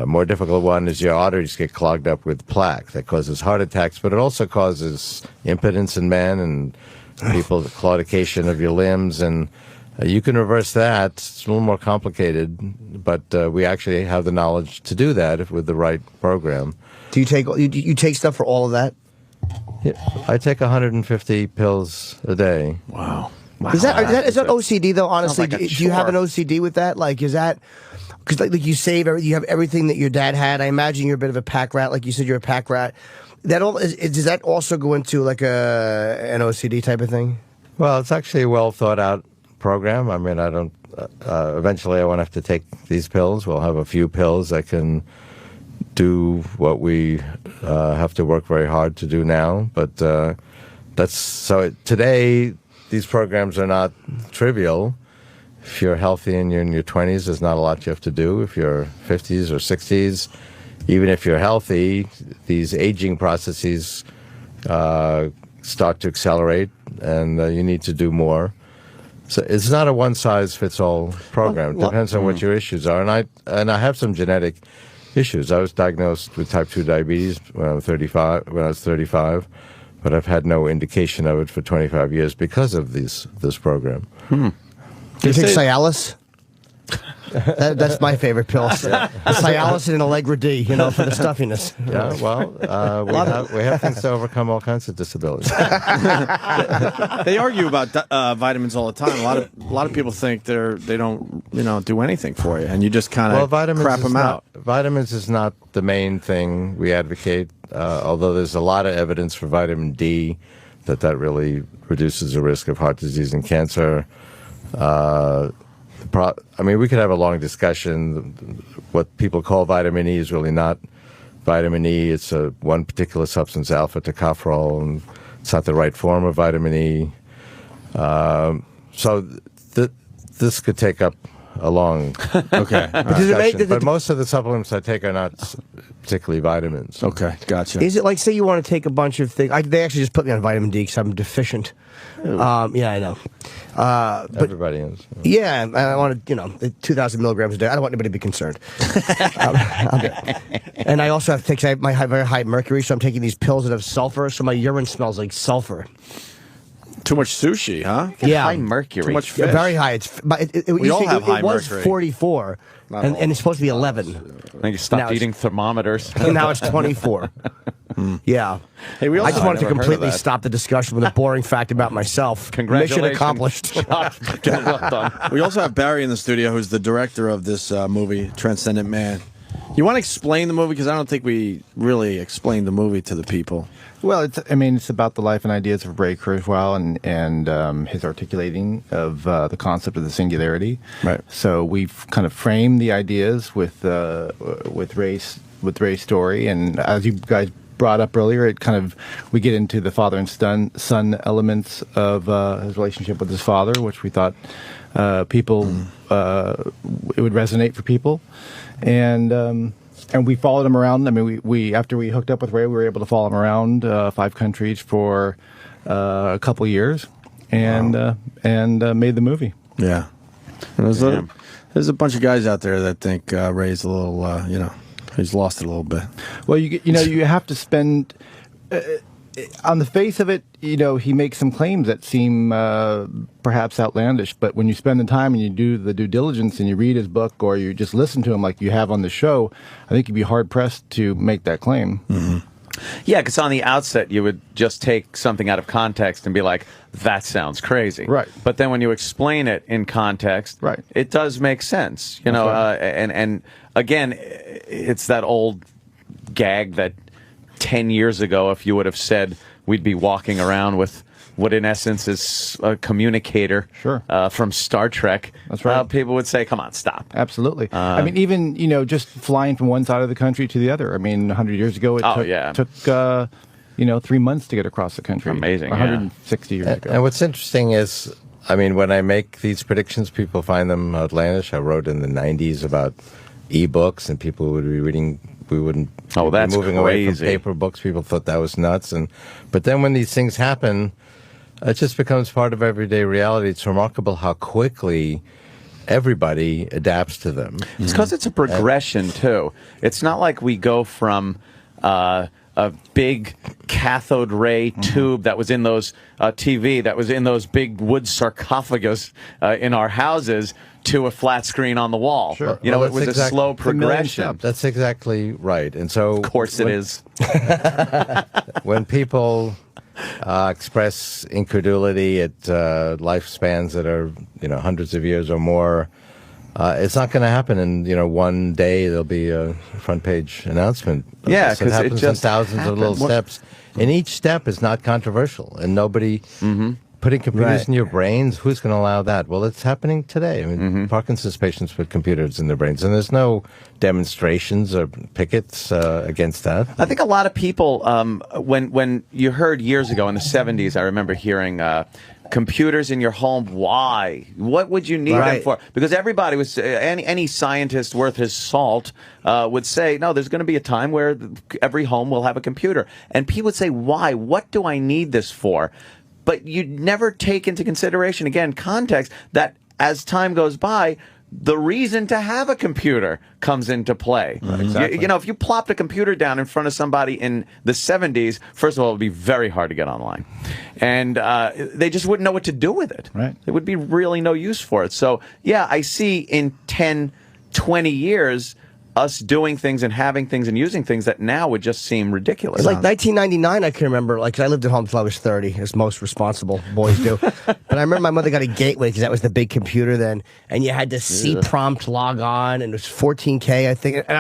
More difficult one is your arteries get clogged up with plaque. That causes heart attacks, but it also causes impotence in men and people, claudication of your limbs, and you can reverse that. It's a little more complicated, but we actually have the knowledge to do that with the right program. Do you take stuff for all of that? Yeah, I take 150 pills a day. Wow. Is that OCD though? Honestly, like a do you have an chore. OCD with that? Like, is that because like you you have everything that your dad had? I imagine you're a bit of a pack rat. Like you said, you're a pack rat. Does that also go into like an OCD type of thing? Well, it's actually a well thought out program. I mean, I don't. Eventually, I won't have to take these pills. We'll have a few pills that can do what we have to work very hard to do now. But today, these programs are not trivial. If you're healthy and you're in your 20s, there's not a lot you have to do. If you're 50s or 60s, even if you're healthy, these aging processes start to accelerate, and you need to do more. So it's not a one-size-fits-all program. It depends on what your issues are. And I have some genetic issues. I was diagnosed with type 2 diabetes when I was 35, but I've had no indication of it for 25 years because of this program. Do you take Cialis? That's my favorite pill. Cialis and Allegra D, you know, for the stuffiness. Yeah, well, we have things to overcome all kinds of disabilities. They argue about vitamins all the time. A lot of people think they don't do anything for you, and you just kind of crap them out. Vitamins is not the main thing we advocate, although there's a lot of evidence for vitamin D that really reduces the risk of heart disease and cancer. We could have a long discussion. What people call vitamin E is really not vitamin E. It's one particular substance, alpha tocopherol, and it's not the right form of vitamin E. So this could take up a long discussion. But most of the supplements I take are not particularly vitamins. Okay, gotcha. Is it like, say you want to take a bunch of things? They actually just put me on vitamin D because I'm deficient. Yeah, I know. But everybody is. Yeah, I want to, 2,000 milligrams a day. I don't want anybody to be concerned. And I also have to take, I have very high mercury, so I'm taking these pills that have sulfur, so my urine smells like sulfur. Too much sushi, huh? Yeah. High mercury. Too much fish. Yeah, very high. We all have high It was mercury. 44, and it's supposed to be 11. I think you stopped eating thermometers. And now it's 24. Yeah. Hey, I just wanted to never heard of completely that. stop the discussion with a boring fact about myself. Congratulations. Mission accomplished. Well done. We also have Barry in the studio, who's the director of this movie, Transcendent Man. You want to explain the movie? Because I don't think we really explained the movie to the people. Well, it's about the life and ideas of Ray Kurzweil and his articulating of the concept of the singularity. Right. So we've kind of framed the ideas with Ray's story, and as you guys brought up earlier, we get into the father and son elements of his relationship with his father, which we thought it would resonate for people, and we followed him around. I mean, we after we hooked up with Ray, we were able to follow him around 5 countries for a couple years, and made the movie. Yeah. And there's a bunch of guys out there that think Ray's a little, he's lost it a little bit. Well, you have to spend. On the face of it, he makes some claims that seem perhaps outlandish, but when you spend the time and you do the due diligence and you read his book or you just listen to him like you have on the show, I think you'd be hard-pressed to make that claim. Mm-hmm. Yeah, because on the outset, you would just take something out of context and be like, that sounds crazy. Right. But then when you explain it in context, right, it does make sense. Right. And again, it's that old gag that 10 years ago, if you would have said we'd be walking around with what in essence is a communicator from Star Trek, that's right, people would say, come on, stop. Absolutely. I mean, even, just flying from one side of the country to the other. I mean, 100 years ago, it took 3 months to get across the country. Amazing. 160 years ago. And what's interesting is, I mean, when I make these predictions, people find them outlandish. I wrote in the 90s about e-books, and people would be reading. We wouldn't be moving away from paper books. People thought that was nuts. But then when these things happen, it just becomes part of everyday reality. It's remarkable how quickly everybody adapts to them. It's because it's a progression, too. It's not like we go from a big cathode ray tube that was in those TV, that was in those big wood sarcophagus in our houses, to a flat screen on the wall. Sure. It was a slow progression. That's exactly right. And so, of course, it is. When people express incredulity at lifespans that are hundreds of years or more, it's not going to happen in one day. There'll be a front page announcement. Yeah, because it happens in thousands of little steps, and each step is not controversial, and nobody. Putting computers in your brains, who's going to allow that? Well, it's happening today. I mean, Parkinson's patients put computers in their brains, and there's no demonstrations or pickets against that. I think a lot of people, when you heard years ago in the 70s, I remember hearing computers in your home. Why? What would you need them for? Because everybody was, any scientist worth his salt would say, no, there's going to be a time where every home will have a computer. And people would say, why? What do I need this for? but you never take into consideration, again, context, that as time goes by, the reason to have a computer comes into play. Exactly. You know, if you plopped a computer down in front of somebody in the 70s, first of all, it would be very hard to get online. And they just wouldn't know what to do with it. Right. There would be really no use for it. So, yeah, I see in 10, 20 years us doing things and having things and using things that now would just seem ridiculous. It's like 1999, I can remember, like, 'cause I lived at home until I was 30, as most responsible boys do. But I remember my mother got a Gateway, because that was the big computer then, and you had to C-prompt log on, and it was 14K, I think. And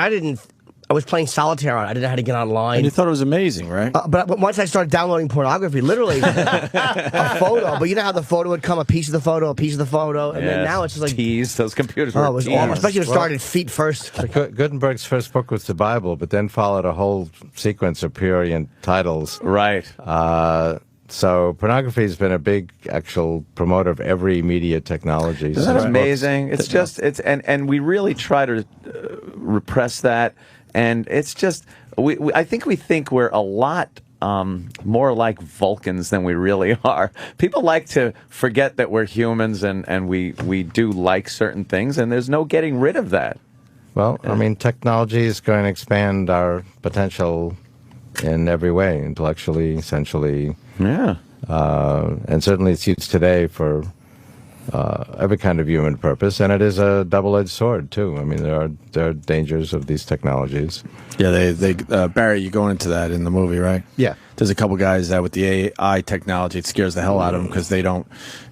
I was playing solitaire on it. I didn't know how to get online. And you thought it was amazing, right? But once I started downloading pornography, literally a photo. But you know how the photo would come, a piece of the photo, a piece of the photo, and then now it's just like tease. Those computers oh, were it was teased. awful. Especially when it started feet first. Gutenberg's first book was the Bible, but then followed a whole sequence of prurient titles. Right. So pornography has been a big actual promoter of every media technology. Isn't that amazing? It's just, and we really try to repress that. And it's just, I think we think we're a lot more like Vulcans than we really are. People like to forget that we're humans and we do like certain things, and there's no getting rid of that. Well, I mean, technology is going to expand our potential in every way, intellectually, essentially. Yeah. And certainly it's used today for every kind of human purpose, and it is a double-edged sword too. I mean, there are dangers of these technologies. Yeah, they Barry, you go into that in the movie, right? Yeah. There's a couple guys that with the AI technology, it scares the hell out of them because they don't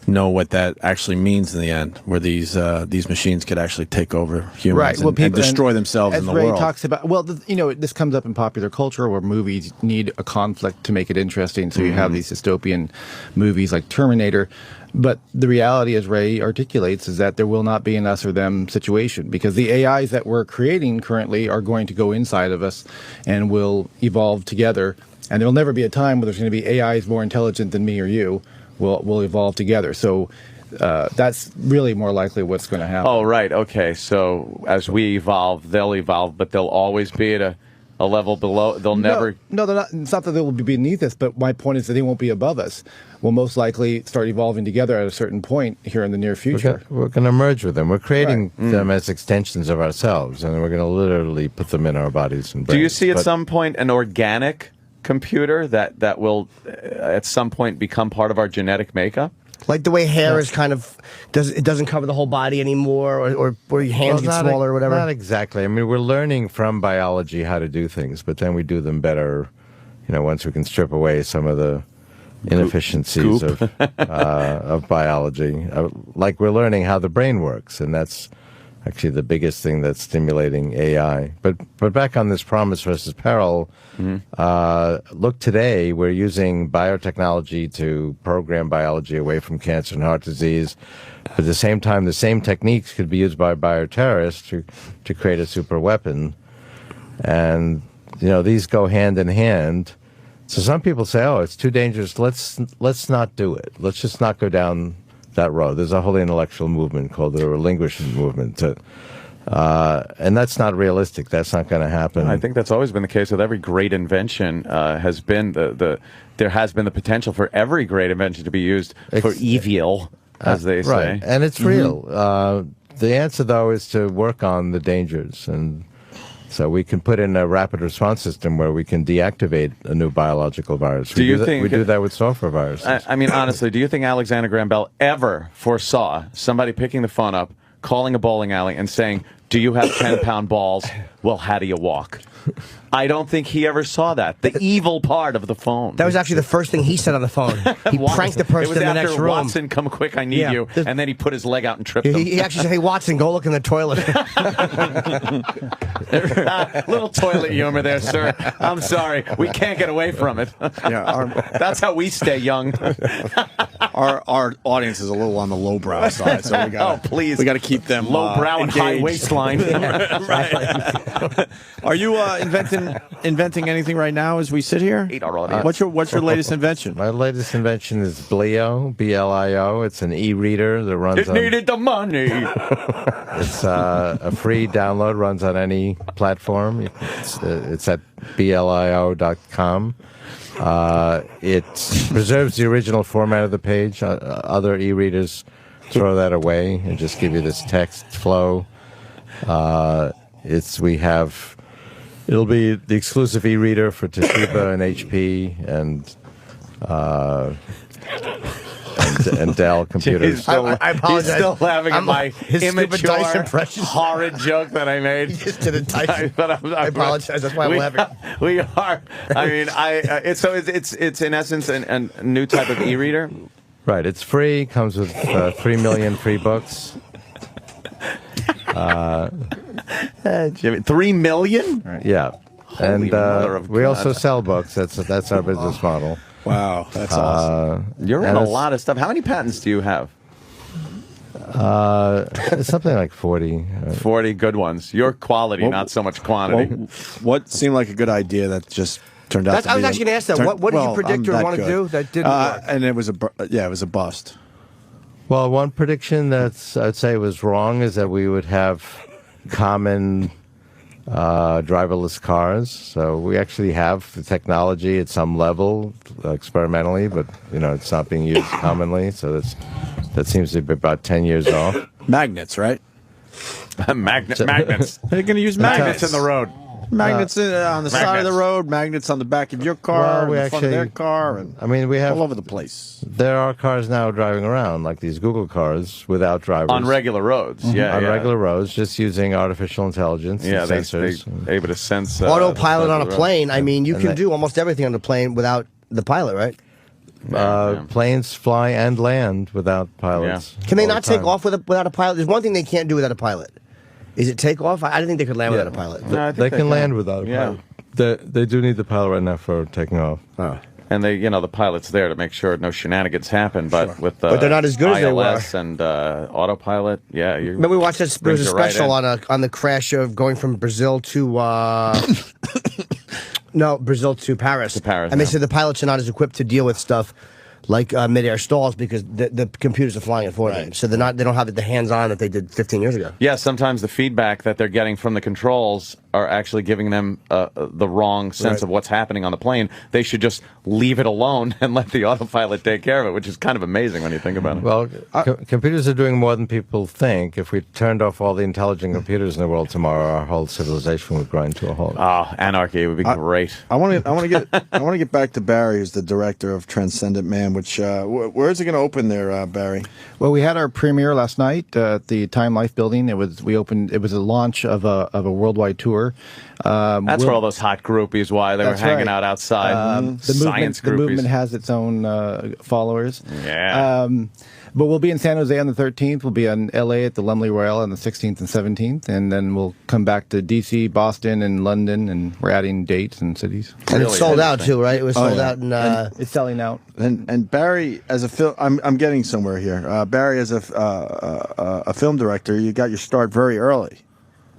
know what that actually means in the end, where these machines could actually take over humans and destroy themselves in the Ray world. talks about, well, you know, this comes up in popular culture where movies need a conflict to make it interesting. So you have these dystopian movies like Terminator. But the reality, as Ray articulates, is that there will not be an us or them situation, because the AIs that we're creating currently are going to go inside of us and will evolve together. And there will never be a time where there's going to be AIs more intelligent than me or you. We'll evolve together. So that's really more likely what's going to happen. Oh, right. Okay. So as we evolve, they'll evolve, but they'll always be at a level below. They'll never. No, they're not. It's not that they will be beneath us, but my point is that they won't be above us. We'll most likely start evolving together at a certain point here in the near future. We're going to merge with them. We're creating them as extensions of ourselves, and we're going to literally put them in our bodies and brains. Do you see at some point an organic computer that will at some point become part of our genetic makeup? Like the way hair is kind of it doesn't cover the whole body anymore, or where your hands get smaller or whatever. Not exactly. I mean, we're learning from biology how to do things, but then we do them better, you know, once we can strip away some of the inefficiencies of biology. Like we're learning how the brain works, and that's actually the biggest thing that's stimulating AI. But back on this promise versus peril, look, today we're using biotechnology to program biology away from cancer and heart disease. But at the same time, the same techniques could be used by bioterrorists to create a super weapon. And, you know, these go hand in hand. So some people say, oh, it's too dangerous. Let's not do it. Let's just not go down that road. There's a whole intellectual movement called the relinquishment movement. And that's not realistic. That's not going to happen. I think that's always been the case with every great invention. Has been there has been the potential for every great invention to be used for evil, as they say. Right, and it's real. The answer, though, is to work on the dangers. And so we can put in a rapid response system where we can deactivate a new biological virus. We do that with software viruses. I mean, honestly, do you think Alexander Graham Bell ever foresaw somebody picking the phone up, calling a bowling alley, and saying, "Do you have 10-pound balls? Well, how do you walk?" I don't think he ever saw that. The evil part of the phone. That was actually the first thing he said on the phone. He pranked the person in the next room. Watson, come quick, I need you. And then he put his leg out and tripped him. He actually said, "Hey, Watson, go look in the toilet." Little toilet humor there, sir. I'm sorry. We can't get away from it. That's how we stay young. Our audience is a little on the lowbrow side, so we got we got to keep them lowbrow and high waistline. Right. Are you inventing anything right now as we sit here? What's your latest invention? My latest invention is Blio, B-L-I-O. It's an e-reader that runs on... It needed the money. It's a free download, runs on any platform. It's at blio.com. It preserves the original format of the page. Other e-readers throw that away and just give you this text flow. It'll be the exclusive e-reader for Toshiba and HP and Dell computers. I apologize. He's still laughing at my his stupid Dice immature, impression. horrid joke that I made. He just did a Dice. I apologize. That's why I'm laughing. We are. I mean, it's in essence a new type of e-reader. Right. It's free. Comes with 3 million free books. Jimmy, 3 million? Yeah. Holy mother of we God. also sell books. That's our business model. Wow, that's awesome. You're in and a it's- lot of stuff. How many patents do you have? It's something like 40. 40 good ones. Your quality, Well, not so much quantity. What seemed like a good idea that just turned out to be... I was actually going to ask that. What did you predict or want to do that didn't work? And it was a bust. Well, one prediction that's I'd say was wrong is that we would have common driverless cars. So we actually have the technology at some level experimentally, but it's not being used commonly. So that seems to be about 10 years off. Magnets, right? Magnets. They're going to use Magnets in the road. Magnets on the side of the road, magnets on the back of your car, Well, we in the front of their actually- car, and I mean, we have all over the place. there are cars now driving around like these Google cars without drivers On regular roads. Yeah, on yeah. regular roads, just using artificial intelligence Yeah, and they sensors. able to sense Autopilot the on a road. plane. I mean, you And can that- do almost everything on the plane without the pilot, right? Yeah. Planes fly and land without pilots. Can they all the not take time. off without a pilot? There's one thing they can't do without a pilot. Is it take off? I didn't think they could land without a pilot. No, I think They can land without a Yeah. pilot. They do need the pilot right now for taking off. And the pilot's there to make sure no shenanigans happen. But with But they're not as good as they were. ILS and autopilot, yeah. Remember we watched that? There was a Brings you right special in. on the crash of going from Brazil to no, Brazil to Paris. To Paris, And they yeah. said the pilots are not as equipped to deal with stuff like mid-air stalls because the computers are flying it for them. So they don't have the hands-on that they did 15 years ago. Yeah, sometimes the feedback that they're getting from the controls are actually giving them the wrong sense Right. of what's happening on the plane. They should just leave it alone and let the autopilot take care of it, which is kind of amazing when you think about it. Well, computers are doing more than people think. If we turned off all the intelligent computers in the world tomorrow, our whole civilization would grind to a halt. Oh, anarchy would be great. I want to get back to Barry, who's the director of Transcendent Man. Which where is it going to open there, Barry? Well, we had our premiere last night at the Time Life building. It was a launch of a worldwide tour. That's where all those hot groupies why they were That's hanging right. out outside. The movement has its own followers. Yeah. But we'll be in San Jose on the 13th. We'll be in LA at the Lumley Royale on the 16th and 17th. And then we'll come back to DC, Boston, and London. And we're adding dates and cities. And Really it's sold out interesting. too, right? It was sold yeah. out in It's selling out. And Barry, as a film, I'm getting somewhere here. Barry, as a film director, you got your start very early.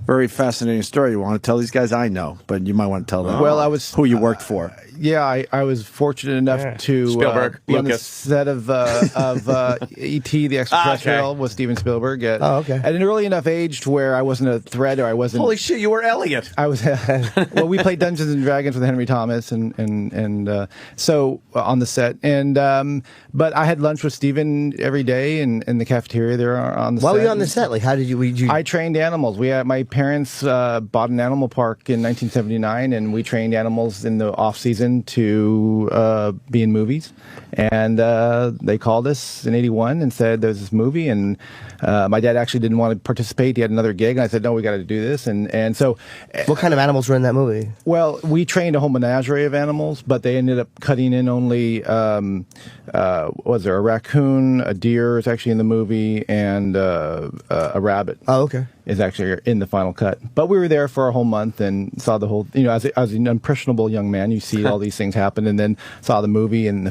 Very fascinating story. You want to tell these guys? I know, but you might want to tell them. Well, I was who you worked for. Yeah, I was fortunate enough to Spielberg, be on the Lucas. set of E.T. the Extraterrestrial Okay. with Steven Spielberg at, Oh, okay. at an early enough age to where I wasn't a threat or I wasn't. Holy shit, you were Elliot. I was well. We played Dungeons and Dragons with Henry Thomas, and so on the set, and but I had lunch with Steven every day in the cafeteria there on the set. Why were you on the set? Like, how did you? I trained animals. My parents bought an animal park in 1979, and we trained animals in the off season to be in movies. And they called us in '81 and said there's this movie, and my dad actually didn't want to participate. He had another gig, and I said no, we got to do this. And so, What kind of animals were in that movie? well, we trained a whole menagerie of animals, but they ended up cutting in only was there a raccoon, a deer is actually in the movie, and a rabbit. Oh, okay. Is actually in the final cut. But we were there for a whole month and saw the whole, as an impressionable young man, you see all these things happen, and then saw the movie in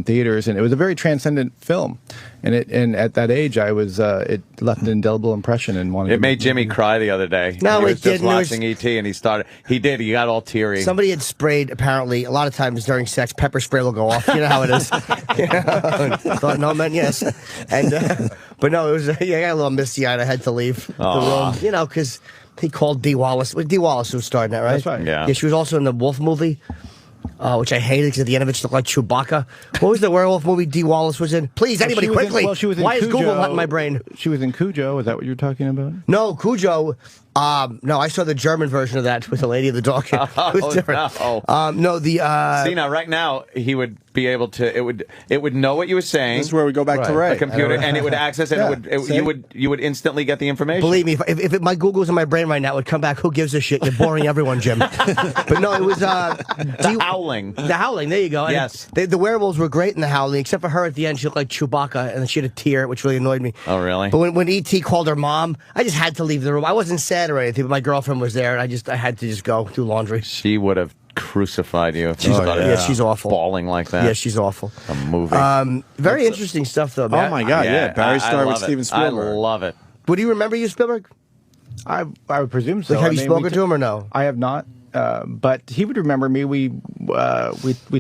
theaters, and it was a very transcendent film. And at that age, I was it left an indelible impression and wanted. It made Jimmy cry the other day. No, he it was just didn't. It was- watching E.T. and he got all teary. Somebody had sprayed. Apparently, a lot of times during sex, pepper spray will go off. You know how it is. Thought no meant yes, and but no, it was. Yeah, I got a little misty eyed. I had to leave the room. Because He called Dee Wallace. Dee Wallace who starred in that, right? That's right. Yeah. Yeah, she was also in the Wolf movie, which I hated because at the end of it she looked like Chewbacca. What was the werewolf movie Dee Wallace was in? Please, anybody, quickly. She was in Why is Cujo. Google not in my brain? She was in Cujo. Is that what you're talking about? No, Cujo. No, I saw the German version of that with the Lady of the Dog. It was different. No. No, the See, now, right now, he would be able to. It would know what you were saying. This is where we go back to Right. Ray. The computer, and it would access it. Yeah. And it would, See? you would instantly get the information. believe me, if my Google's in my brain right now, it would come back. Who gives a shit? You're boring everyone, Jim. But no, it was The Howling. The Howling. There you go. And Yes. the werewolves were great in The Howling, except for her at the end. She looked like Chewbacca, and then she had a tear, which really annoyed me. Oh, really? But when E.T. called her mom, I just had to leave the room. I wasn't sad or anything, but my girlfriend was there, and I had to just go do laundry. She would have crucified you if She's, you started yeah, she's awful. bawling like that. Yeah, she's awful. A movie. Very interesting stuff, though, man. Oh my God! Yeah, Barry I started with love it. Steven Spielberg. I love it. Would he remember you, Spielberg? I would presume so. Like, have you I mean, spoken we to him or no? I have not. But he would remember me. We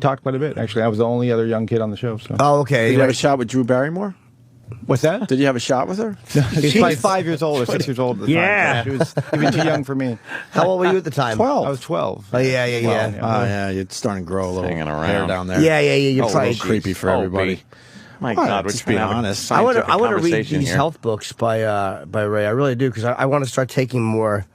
talked quite a bit. Actually, I was the only other young kid on the show. So. Oh, okay. Did you have a shot with Drew Barrymore? What's that? Did you have a shot with her? She's probably 5 years old or 6 years old at the Yeah. time. She was even too young for me. How old were you at the time? 12. I was 12. Oh, yeah. Oh yeah, you're starting to grow a little Hanging hair around. down there. Yeah. You're Oh, probably little creepy for Oh, everybody. B. My Well, God, we're just trying being to have a honest. I want scientific to read conversation these here. health books by Ray. I really do because I want to start taking more.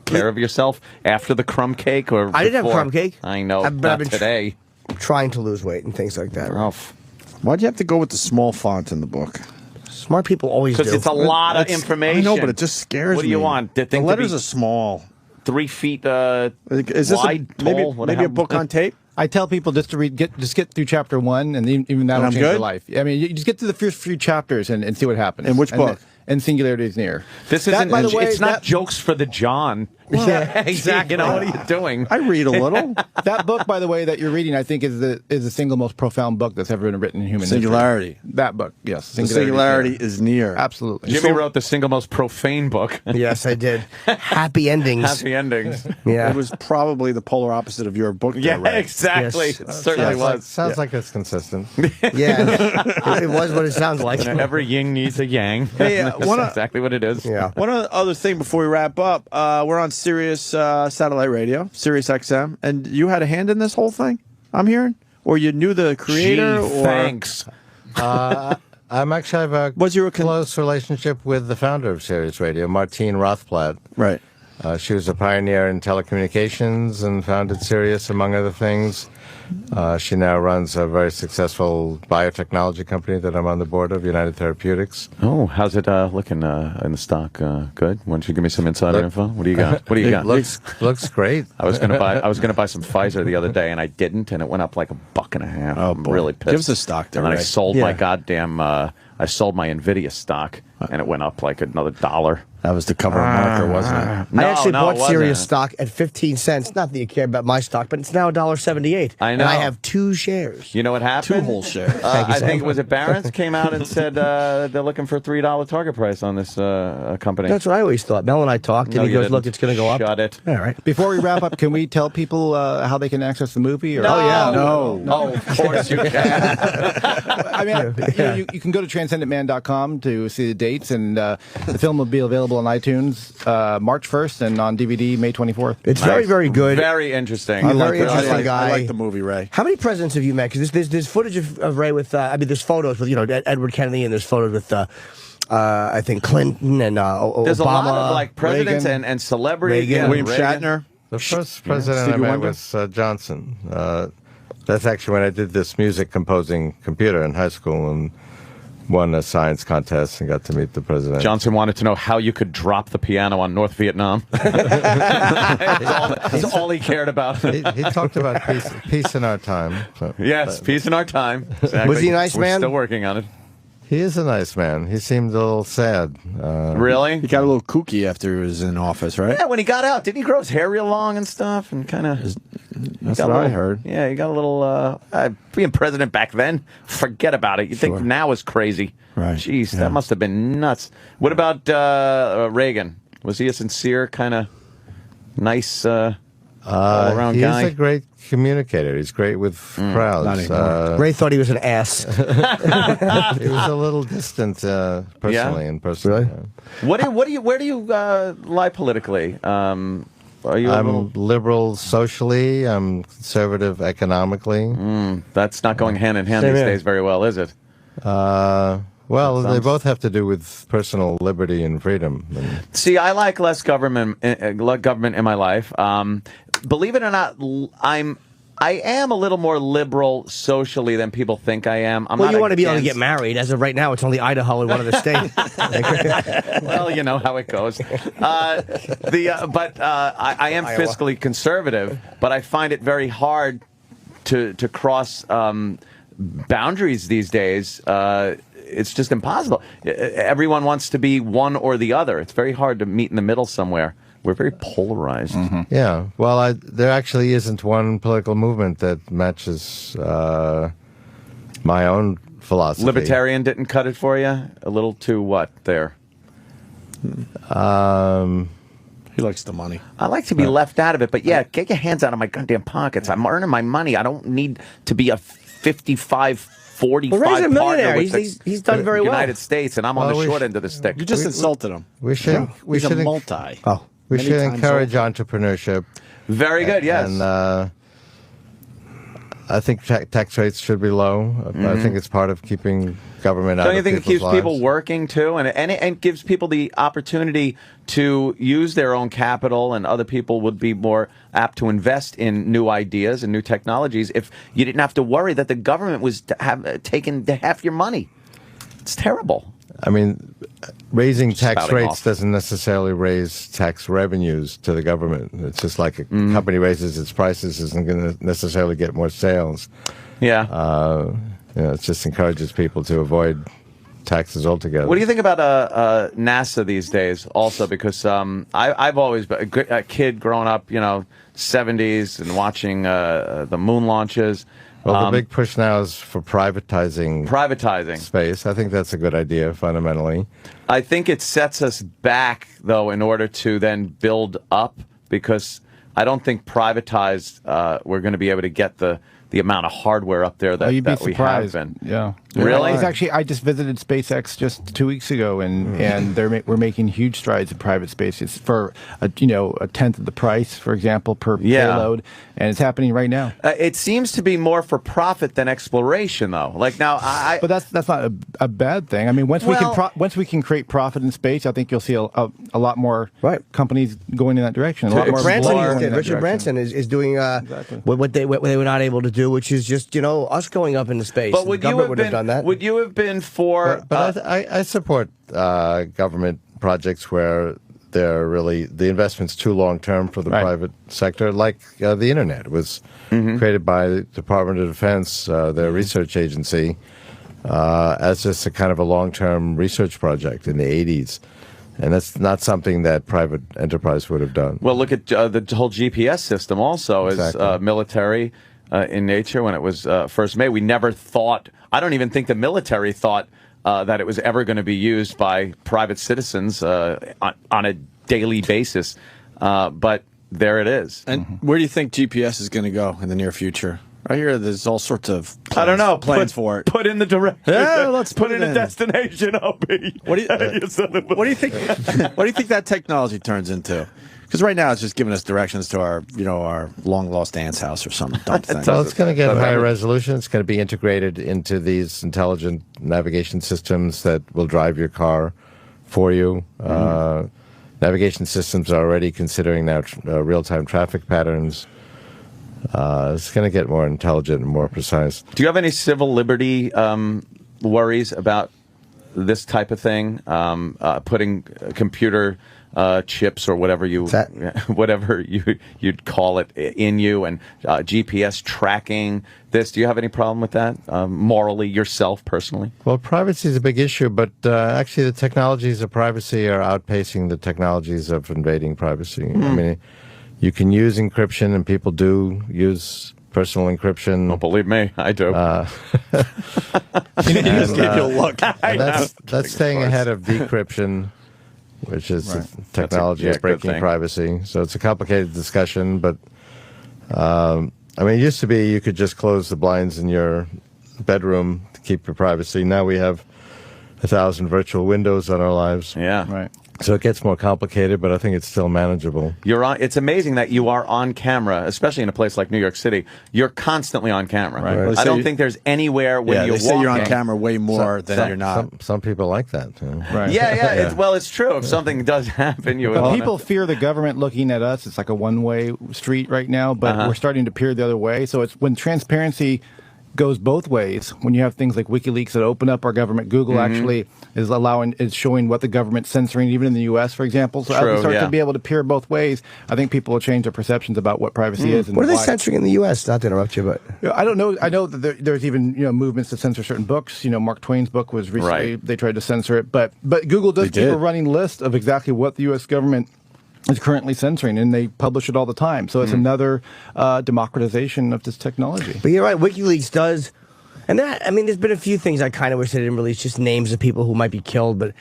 Care of yourself after the crumb cake, or I didn't have before? crumb cake. I know, I've not been today. Trying to lose weight and things like that. Rough. Why'd you have to go with the small font in the book? Smart people always do. Because it's a lot of That's- information. I know, but it just scares me. What do you want? The Thing to letters be are small. 3 feet Is this wide, maybe tall, what the maybe a hell? book on tape? I tell people just to read, just get through chapter 1, and even that'll I'm change your good? life. I mean, you just get to the first few chapters and see what happens. In which book? And Singularity is Near. This That, isn't. by the way, it's not that- jokes for the John. Yeah, exactly. You know, what are you doing? I read a little. That book, by the way, that you're reading, I think is the single most profound book that's ever been written in human Singularity. history. That book, yes. The singularity is near. Absolutely. Jimmy wrote the single most profane book. Yes, I did. Happy endings. Happy endings. Yeah. It was probably the polar opposite of your book. Yeah, there, Ray. exactly. Yes. It certainly was. Sounds like it's consistent. Yeah. It was what it sounds like. Every yin needs a yang. Hey, That's exactly what it is. Yeah. One other thing before we wrap up, we're on Sirius satellite radio, Sirius XM, and you had a hand in this whole thing. I'm hearing, or you knew the creator. Gee, or thanks. I'm actually have a Was you a close relationship with the founder of Sirius Radio, Martine Rothblatt. Right. She was a pioneer in telecommunications and founded Sirius, among other things. She now runs a very successful biotechnology company that I'm on the board of, United Therapeutics. Oh, how's it looking in the stock? Good. Why don't you give me some insider info? What do you got? What do you got? Looks great. I was gonna buy some Pfizer the other day, and I didn't, and it went up like $1.50. Oh, I'm boy. really pissed. Give us a stock there, And then I Ray. sold my Yeah. goddamn. I sold my Nvidia stock, and it went up like another $1. That was the cover of marker, wasn't it? No, I actually no, it bought Sirius wasn't. stock at 15 cents. Not that you care about my stock, but it's now $1.78. I And know. I have 2 shares. You know what happened? 2 whole shares. Thank you, I think Sam. it was Barron's came out and said they're looking for a $3 target price on this company. That's what I always thought. Mel and I talked, and No, he you goes, didn't. look, it's going to go up. Shut it. All right. Before we wrap up, can we tell people how they can access the movie? Or? Oh, yeah. No. Oh, of course you can. I mean, you can go to transcendentman.com to see the dates, and the film will be available on iTunes March 1st and on DVD May 24th. It's very, very good. Very interesting. You're I very like it. interesting guy. I like the movie, Ray. How many presidents have you met? Because there's footage of Ray with, there's photos with, Edward Kennedy, and there's photos with, I think, Clinton and Obama. There's a lot of like presidents Reagan. and celebrities. Reagan. William Reagan. Shatner. The first president Stevie I met Wonder? was Johnson. That's actually when I did this music composing computer in high school and won a science contest and got to meet the president. Johnson wanted to know how you could drop the piano on North Vietnam. That's all he cared about. He talked about peace in our time. So. Yes, peace in our time. Exactly. Was he a nice We're man? still working on it. He is a nice man. He seemed a little sad. Really? He got a little kooky after he was in office, right? Yeah, when he got out, didn't he grow his hair real long and stuff? And kind of. That's what I heard. Yeah, he got a little. Being president back then, forget about it. You think now is crazy. Right. Jeez, Yeah. that must have been nuts. What about Reagan? Was he a sincere, kind of nice, all-around He's guy? a great communicator. He's great with crowds. Ray thought he was an ass. He was a little distant personally and personally. Really? Where do you lie politically? Are you I'm liberal socially. I'm conservative economically. That's not going hand in hand Same these here. days very well, is it? Well, they both have to do with personal liberty and freedom. See, I like less government in my life. Believe it or not, I am a little more liberal socially than people think I am. Well, you want to be able to get married. As of right now, it's only Idaho and one of the states. Well, you know how it goes. I am fiscally conservative, but I find it very hard to cross boundaries these days. It's just impossible. Everyone wants to be one or the other. It's very hard to meet in the middle somewhere. We're very polarized. Yeah. Well, there actually isn't one political movement that matches my own philosophy. Libertarian didn't cut it for you? A little too what there? He likes the money. I like to be left out of it, but yeah, get your hands out of my goddamn pockets. I'm earning my money. I don't need to be a 55, 45 Well, Ray's a partner millionaire. with He's done very well. United States, and I'm on the short end of the stick. You just insulted him. We should. We He's should. a multi. Oh. We Many should times encourage entrepreneurship. Very good, yes. And I think tax rates should be low. I think it's part of keeping government out Don't you of think it people's keeps people lives. working too, and gives people the opportunity to use their own capital, and other people would be more apt to invest in new ideas and new technologies if you didn't have to worry that the government was taking half your money. It's terrible. I mean, raising tax Spouting rates off. doesn't necessarily raise tax revenues to the government. It's just like a company raises its prices isn't going to necessarily get more sales. Yeah. It just encourages people to avoid taxes altogether. What do you think about NASA these days? Also, because I've always been a kid growing up, 70s, and watching the moon launches. Well, the big push now is for privatizing space. I think that's a good idea, fundamentally. I think it sets us back, though, in order to then build up, because I don't think privatized we're going to be able to get the amount of hardware up there that, you'd be that we have surprised. been. Yeah. Really? It's actually, I just visited SpaceX just 2 weeks ago, and we're making huge strides in private space. It's for a tenth of the price, for example, per payload, and it's happening right now. It seems to be more for profit than exploration, though. Like now, but that's not a bad thing. I mean, once we can create profit in space, I think you'll see a lot more companies going in that direction. A lot more Richard Branson is doing what they were not able to do, which is just us going up into space. But would you have been for? But I support government projects where they're really the investment's too long term for the private sector, like the internet was created by the Department of Defense, their research agency, as just a kind of a long term research project in the 80s. And that's not something that private enterprise would have done. Well, look at the whole GPS system also is military in nature. When it was first made, we never thought, I don't even think the military thought that it was ever going to be used by private citizens on a daily basis. But there it is. And where do you think GPS is going to go in the near future? I hear there's all sorts of plans, I don't know. Plans for it. Put in the direction. Yeah, let's put in a destination, Opie. What do you think? What do you think that technology turns into? Because right now it's just giving us directions to our long lost aunt's house or some dumb thing. Well, it's going to get higher resolution. It's going to be integrated into these intelligent navigation systems that will drive your car for you. Navigation systems are already considering now real-time traffic patterns. It's going to get more intelligent and more precise. Do you have any civil liberty worries about this type of thing? Putting computer chips or whatever you'd call it in you, and GPS tracking this. Do you have any problem with that morally yourself personally? Well, privacy is a big issue, but actually the technologies of privacy are outpacing the technologies of invading privacy. I mean, you can use encryption, and people do use personal encryption. Don't believe me, I do. That's staying ahead of decryption, which is the technology of breaking privacy. So it's a complicated discussion, but I mean, it used to be you could just close the blinds in your bedroom to keep your privacy. Now we have 1,000 virtual windows on our lives. Yeah. Right. So it gets more complicated, but I think it's still manageable. You're on. It's amazing that you are on camera, especially in a place like New York City. You're constantly on camera. Right. Well, I don't think there's anywhere when Yeah, you're they say you're on walking- camera way more than you're not. Some people like that. Right. Yeah. It's true. If something does happen, you would. But want people to- fear the government looking at us. It's like a one-way street right now, but we're starting to peer the other way. So it's when transparency goes both ways. When you have things like WikiLeaks that open up our government, Google actually is showing what the government's censoring, even in the U.S., for example. So as True, we start yeah. to be able to peer both ways, I think people will change their perceptions about what privacy is. And What are they why. censoring in the U.S.? Not to interrupt you, but I don't know. I know that there's even movements to censor certain books. Mark Twain's book was recently Right. they tried to censor it, but Google does keep a running list of exactly what the U.S. government is currently censoring, and they publish it all the time. So it's another democratization of this technology. But you're right, WikiLeaks does. And that, I mean, there's been a few things I kind of wish they didn't release, just names of people who might be killed. But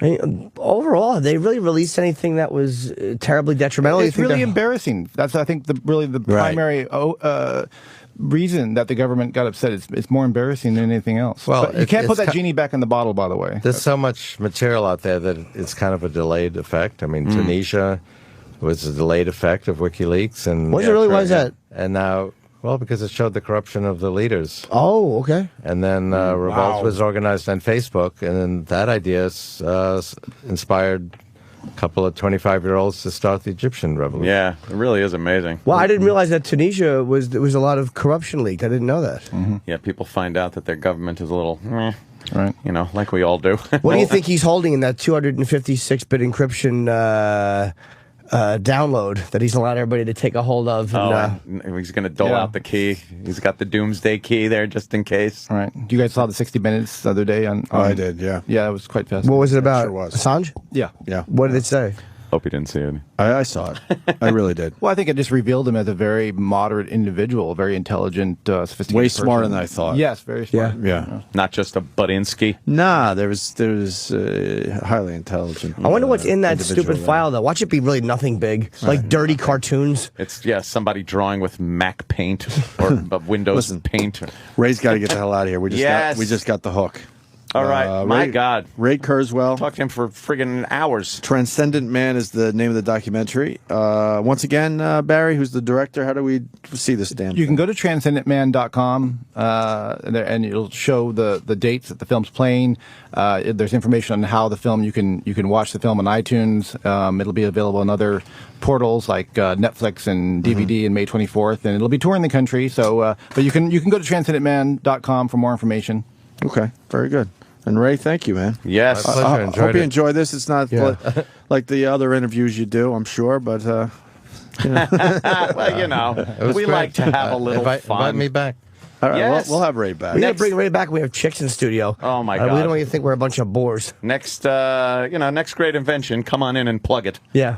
I mean, overall, have they really released anything that was terribly detrimental? It's really embarrassing. That's, I think, the Right. primary reason that the government got upset. It's more embarrassing than anything else. Well, But you can't put it's that genie back in the bottle, by the way. There's so much material out there that it's kind of a delayed effect. I mean, Tunisia was a delayed effect of WikiLeaks, and Was it really? Why is that? And now, well, because it showed the corruption of the leaders. Oh, okay. And then revolt was organized on Facebook, and then that idea inspired a couple of 25-year-olds to start the Egyptian revolution. Yeah, it really is amazing. Well, I didn't realize that Tunisia there was a lot of corruption leaked. I didn't know that. Yeah, people find out that their government is a little, Right. like we all do. What do you think he's holding in that 256-bit encryption download that he's allowed everybody to take a hold of? And, he's going to dole Yeah. out the key. He's got the doomsday key there just in case. All right. You guys saw the 60 Minutes the other day on? I did, yeah. Yeah, it was quite fascinating. What was it about? Sure was. Assange? Yeah. Yeah. What did it say? Hope you didn't see it. I saw it. I really did. Well, I think it just revealed him as a very moderate individual, a very intelligent, sophisticated Way person. smarter than I thought. Yes, very smart. Yeah. Not just a Budinsky. Nah, there was highly intelligent. I wonder what's in that individual stupid there. file, though. Watch it be really nothing big, like dirty cartoons. It's, somebody drawing with Mac Paint or Windows Listen. Paint. Ray's got to get the hell out of here. We Yes. just got the hook. All right. My God. Ray Kurzweil. Talked to him for friggin' hours. Transcendent Man is the name of the documentary. Once again, Barry, who's the director, how do we see this damn You can thing? go to transcendentman.com and it'll show the dates that the film's playing. There's information on how the film you can watch the film on iTunes. It'll be available on other portals like Netflix and DVD in May 24th, and it'll be touring the country. So, but you can go to transcendentman.com for more information. Okay, very good. And Ray, thank you, man. Yes. My pleasure. I Enjoyed hope you it. enjoy this. It's not like the other interviews you do, I'm sure, but Well, It was we great. like to have a little invite fun. me back. all right, Yes. we'll have Ray back. We gotta Next- bring Ray back. We have chicks in studio. Oh, my We God. don't want you to think we're a bunch of bores. Next, next great invention. Come on in and plug it. Yeah.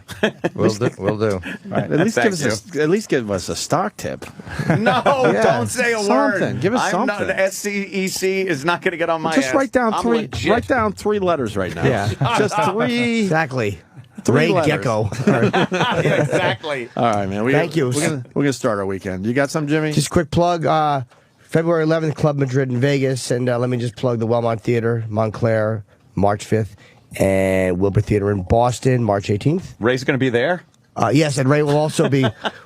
We'll do. At least Thank give us a stock tip. No, Yeah. don't say a word. Something. Give us I'm something. Not, the SCEC is not going to get on my Just ass. write down I'm three. legit. Write down 3 letters right now. Yeah. Just 3. Exactly. 3 Ray letters. Gecko. Yeah, exactly. All right, man. Thank you. We're gonna start our weekend. You got some, Jimmy? Just quick plug. February 11th, Club Madrid in Vegas. And let me just plug the Wellmont Theater, Montclair, March 5th. And Wilbur Theater in Boston, March 18th. Ray's going to be there. Yes, and Ray will also be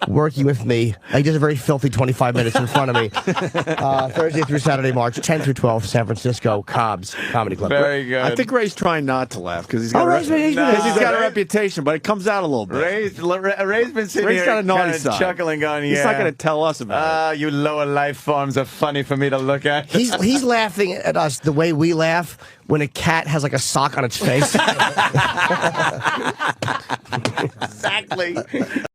working with me. He does a very filthy 25 minutes in front of me. Thursday through Saturday, March 10th through 12th, San Francisco, Cobb's Comedy Club. Very good. I think Ray's trying not to laugh because he's got, Ray's been- he's been- he's got a reputation, but it comes out a little bit. Ray's been sitting Ray's here got a naughty kinda side. chuckling, going, He's not going to tell us about it. You lower life forms are funny for me to look at. He's laughing at us the way we laugh when a cat has like a sock on its face. Exactly.